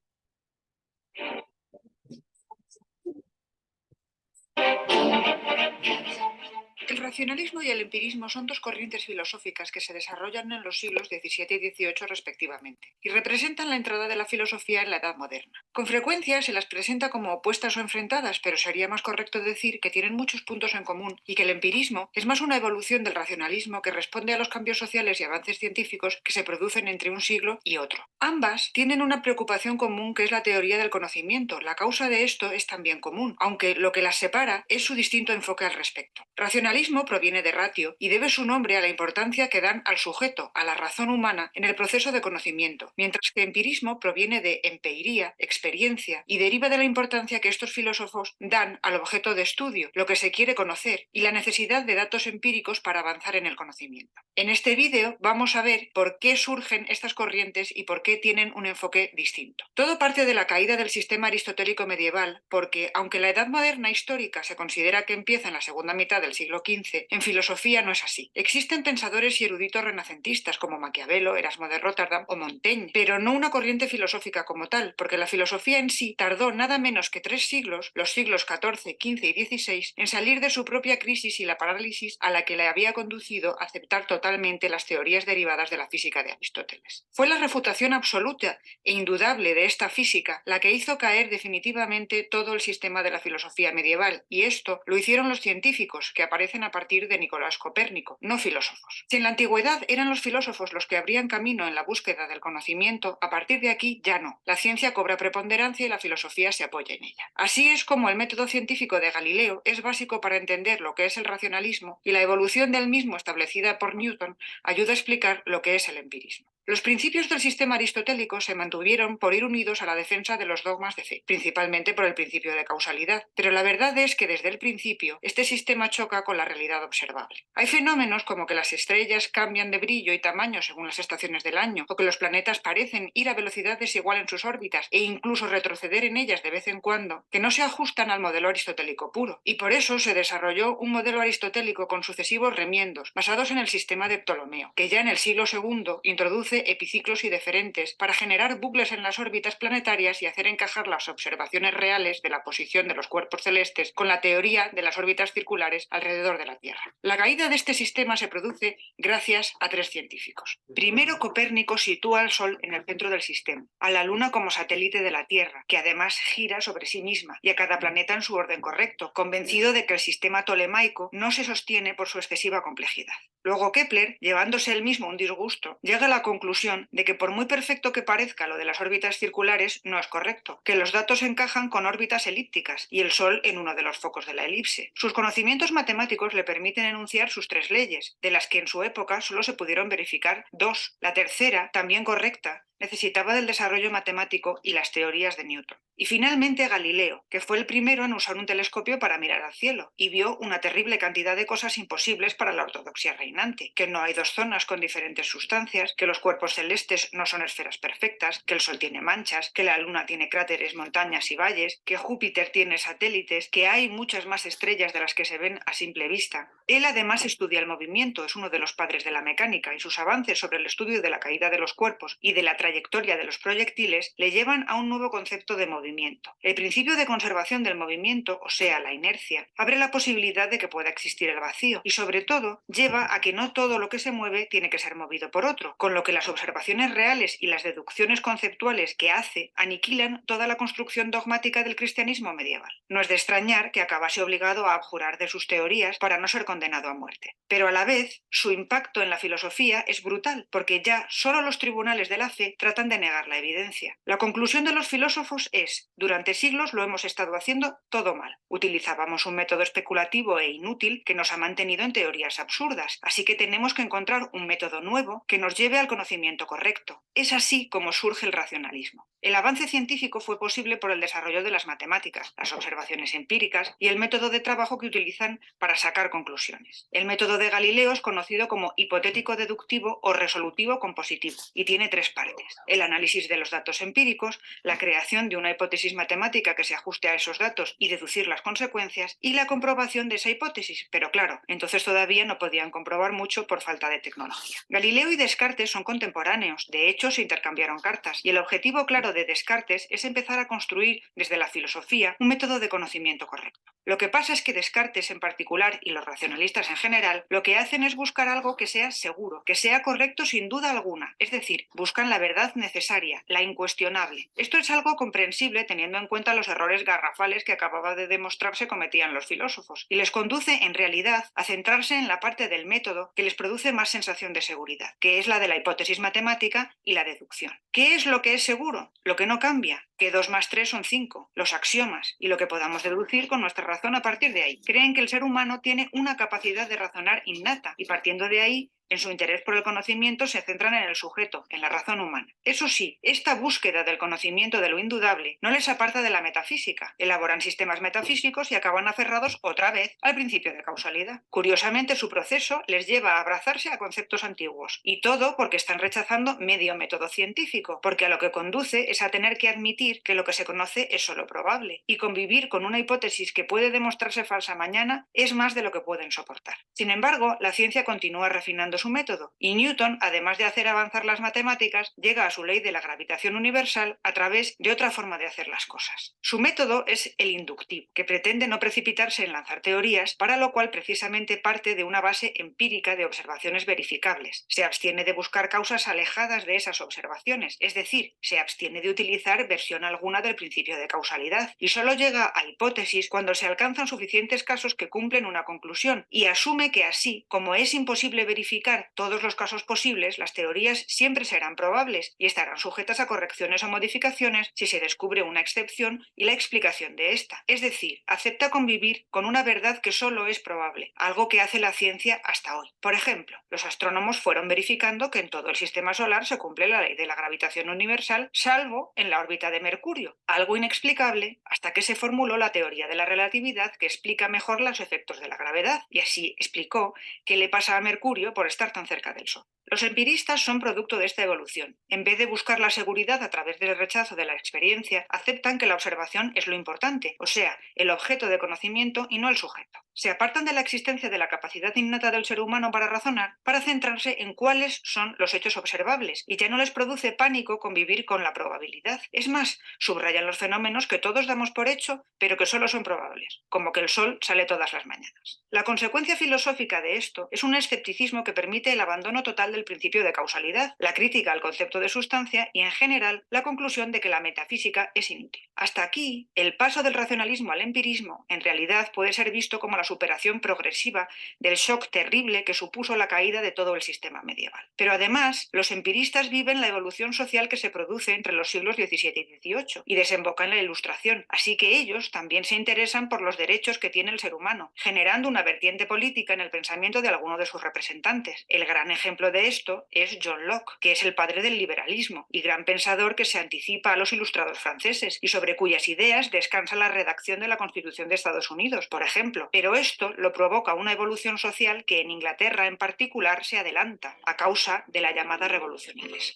[SPEAKER 5] El racionalismo y el empirismo son dos corrientes filosóficas que se desarrollan en los siglos XVII y XVIII respectivamente, y representan la entrada de la filosofía en la Edad Moderna. Con frecuencia se las presenta como opuestas o enfrentadas, pero sería más correcto decir que tienen muchos puntos en común y que el empirismo es más una evolución del racionalismo que responde a los cambios sociales y avances científicos que se producen entre un siglo y otro. Ambas tienen una preocupación común que es la teoría del conocimiento. La causa de esto es también común, aunque lo que las separa es su distinto enfoque al respecto. Racionalismo proviene de ratio y debe su nombre a la importancia que dan al sujeto, a la razón humana, en el proceso de conocimiento, mientras que empirismo proviene de empeiría, experiencia, y deriva de la importancia que estos filósofos dan al objeto de estudio, lo que se quiere conocer, y la necesidad de datos empíricos para avanzar en el conocimiento. En este vídeo vamos a ver por qué surgen estas corrientes y por qué tienen un enfoque distinto. Todo parte de la caída del sistema aristotélico medieval, porque aunque la Edad Moderna histórica se considera que empieza en la segunda mitad del siglo XV, en filosofía no es así. Existen pensadores y eruditos renacentistas como Maquiavelo, Erasmo de Róterdam o Montaigne, pero no una corriente filosófica como tal, porque la filosofía en sí tardó nada menos que 3 siglos, los siglos XIV, XV y XVI, en salir de su propia crisis y la parálisis a la que le había conducido a aceptar totalmente las teorías derivadas de la física de Aristóteles. Fue la refutación absoluta e indudable de esta física la que hizo caer definitivamente todo el sistema de la filosofía medieval, y esto lo hicieron los científicos, que aparecen a partir de Nicolás Copérnico, no filósofos. Si en la antigüedad eran los filósofos los que abrían camino en la búsqueda del conocimiento, a partir de aquí ya no. La ciencia cobra preponderancia y la filosofía se apoya en ella. Así es como el método científico de Galileo es básico para entender lo que es el racionalismo, y la evolución del mismo establecida por Newton ayuda a explicar lo que es el empirismo. Los principios del sistema aristotélico se mantuvieron por ir unidos a la defensa de los dogmas de fe, principalmente por el principio de causalidad, pero la verdad es que desde el principio este sistema choca con la realidad observable. Hay fenómenos como que las estrellas cambian de brillo y tamaño según las estaciones del año, o que los planetas parecen ir a velocidad desigual en sus órbitas e incluso retroceder en ellas de vez en cuando, que no se ajustan al modelo aristotélico puro, y por eso se desarrolló un modelo aristotélico con sucesivos remiendos, basados en el sistema de Ptolomeo, que ya en el siglo II introduce epiciclos y deferentes para generar bucles en las órbitas planetarias y hacer encajar las observaciones reales de la posición de los cuerpos celestes con la teoría de las órbitas circulares alrededor de la Tierra. La caída de este sistema se produce gracias a 3 científicos. Primero, Copérnico sitúa al Sol en el centro del sistema, a la Luna como satélite de la Tierra, que además gira sobre sí misma, y a cada planeta en su orden correcto, convencido de que el sistema tolemaico no se sostiene por su excesiva complejidad. Luego Kepler, llevándose él mismo un disgusto, llega a la conclusión de que por muy perfecto que parezca lo de las órbitas circulares, no es correcto, que los datos encajan con órbitas elípticas y el Sol en uno de los focos de la elipse. Sus conocimientos matemáticos le permiten enunciar sus 3 leyes, de las que en su época solo se pudieron verificar 2. La tercera, también correcta, necesitaba del desarrollo matemático y las teorías de Newton. Y finalmente Galileo, que fue el primero en usar un telescopio para mirar al cielo, y vio una terrible cantidad de cosas imposibles para la ortodoxia reinante, que no hay 2 zonas con diferentes sustancias, que los cuerpos celestes no son esferas perfectas, que el Sol tiene manchas, que la Luna tiene cráteres, montañas y valles, que Júpiter tiene satélites, que hay muchas más estrellas de las que se ven a simple vista. Él además estudia el movimiento, es uno de los padres de la mecánica, y sus avances sobre el estudio de la caída de los cuerpos y de la trayectoria de los proyectiles le llevan a un nuevo concepto de movimiento. El principio de conservación del movimiento, o sea, la inercia, abre la posibilidad de que pueda existir el vacío y, sobre todo, lleva a que no todo lo que se mueve tiene que ser movido por otro, con lo que las observaciones reales y las deducciones conceptuales que hace aniquilan toda la construcción dogmática del cristianismo medieval. No es de extrañar que acabase obligado a abjurar de sus teorías para no ser condenado a muerte. Pero a la vez, su impacto en la filosofía es brutal, porque ya solo los tribunales de la fe tratan de negar la evidencia. La conclusión de los filósofos es: durante siglos lo hemos estado haciendo todo mal. Utilizábamos un método especulativo e inútil que nos ha mantenido en teorías absurdas, así que tenemos que encontrar un método nuevo que nos lleve al conocimiento correcto. Es así como surge el racionalismo. El avance científico fue posible por el desarrollo de las matemáticas, las observaciones empíricas y el método de trabajo que utilizan para sacar conclusiones. El método de Galileo es conocido como hipotético deductivo o resolutivo compositivo y tiene 3 partes. siguientes: el análisis de los datos empíricos, la creación de una hipótesis matemática que se ajuste a esos datos y deducir las consecuencias, y la comprobación de esa hipótesis. Pero claro, entonces todavía no podían comprobar mucho por falta de tecnología. Galileo y Descartes son contemporáneos, de hecho se intercambiaron cartas, y el objetivo claro de Descartes es empezar a construir desde la filosofía un método de conocimiento correcto. Lo que pasa es que Descartes en particular y los racionalistas en general lo que hacen es buscar algo que sea seguro, que sea correcto sin duda alguna, es decir, buscan la verdad necesaria, la incuestionable. Esto es algo comprensible teniendo en cuenta los errores garrafales que acababa de demostrarse cometían los filósofos, y les conduce en realidad a centrarse en la parte del método que les produce más sensación de seguridad, que es la de la hipótesis matemática y la deducción. ¿Qué es lo que es seguro? Lo que no cambia, que 2 más 3 son 5, los axiomas, y lo que podamos deducir con nuestra razón a partir de ahí. Creen que el ser humano tiene una capacidad de razonar innata, y partiendo de ahí, en su interés por el conocimiento se centran en el sujeto, en la razón humana. Eso sí, esta búsqueda del conocimiento de lo indudable no les aparta de la metafísica. Elaboran sistemas metafísicos y acaban aferrados otra vez al principio de causalidad. Curiosamente, su proceso les lleva a abrazarse a conceptos antiguos. Y todo porque están rechazando medio método científico, porque a lo que conduce es a tener que admitir que lo que se conoce es solo probable. Y convivir con una hipótesis que puede demostrarse falsa mañana es más de lo que pueden soportar. Sin embargo, la ciencia continúa refinando su método, y Newton, además de hacer avanzar las matemáticas, llega a su ley de la gravitación universal a través de otra forma de hacer las cosas. Su método es el inductivo, que pretende no precipitarse en lanzar teorías, para lo cual precisamente parte de una base empírica de observaciones verificables. Se abstiene de buscar causas alejadas de esas observaciones, es decir, se abstiene de utilizar versión alguna del principio de causalidad, y solo llega a hipótesis cuando se alcanzan suficientes casos que cumplen una conclusión, y asume que así, como es imposible verificar todos los casos posibles, las teorías siempre serán probables y estarán sujetas a correcciones o modificaciones si se descubre una excepción y la explicación de esta. Es decir, acepta convivir con una verdad que solo es probable, algo que hace la ciencia hasta hoy. Por ejemplo, los astrónomos fueron verificando que en todo el sistema solar se cumple la ley de la gravitación universal, salvo en la órbita de Mercurio, algo inexplicable hasta que se formuló la teoría de la relatividad, que explica mejor los efectos de la gravedad, y así explicó qué le pasa a Mercurio por estar tan cerca del Sol. Los empiristas son producto de esta evolución. En vez de buscar la seguridad a través del rechazo de la experiencia, aceptan que la observación es lo importante, o sea, el objeto de conocimiento y no el sujeto. Se apartan de la existencia de la capacidad innata del ser humano para razonar, para centrarse en cuáles son los hechos observables, y ya no les produce pánico convivir con la probabilidad. Es más, subrayan los fenómenos que todos damos por hecho, pero que solo son probables, como que el sol sale todas las mañanas. La consecuencia filosófica de esto es un escepticismo que permite el abandono total del principio de causalidad, la crítica al concepto de sustancia y, en general, la conclusión de que la metafísica es inútil. Hasta aquí, el paso del racionalismo al empirismo en realidad puede ser visto como la superación progresiva del shock terrible que supuso la caída de todo el sistema medieval. Pero además, los empiristas viven la evolución social que se produce entre los siglos XVII y XVIII y desemboca en la Ilustración, así que ellos también se interesan por los derechos que tiene el ser humano, generando una vertiente política en el pensamiento de alguno de sus representantes. El gran ejemplo de esto es John Locke, que es el padre del liberalismo y gran pensador que se anticipa a los ilustrados franceses y sobre cuyas ideas descansa la redacción de la Constitución de Estados Unidos, por ejemplo. Pero esto lo provoca una evolución social que en Inglaterra en particular se adelanta a causa de la llamada Revolución Inglesa.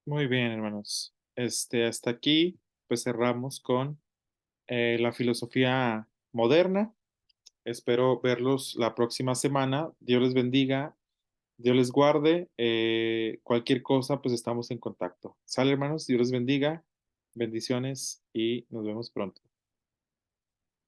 [SPEAKER 1] Muy bien, hermanos. Hasta aquí, pues cerramos con la filosofía moderna. Espero verlos la próxima semana. Dios les bendiga, Dios les guarde. Cualquier cosa, pues estamos en contacto. Sale, hermanos, Dios les bendiga. Bendiciones y nos vemos pronto.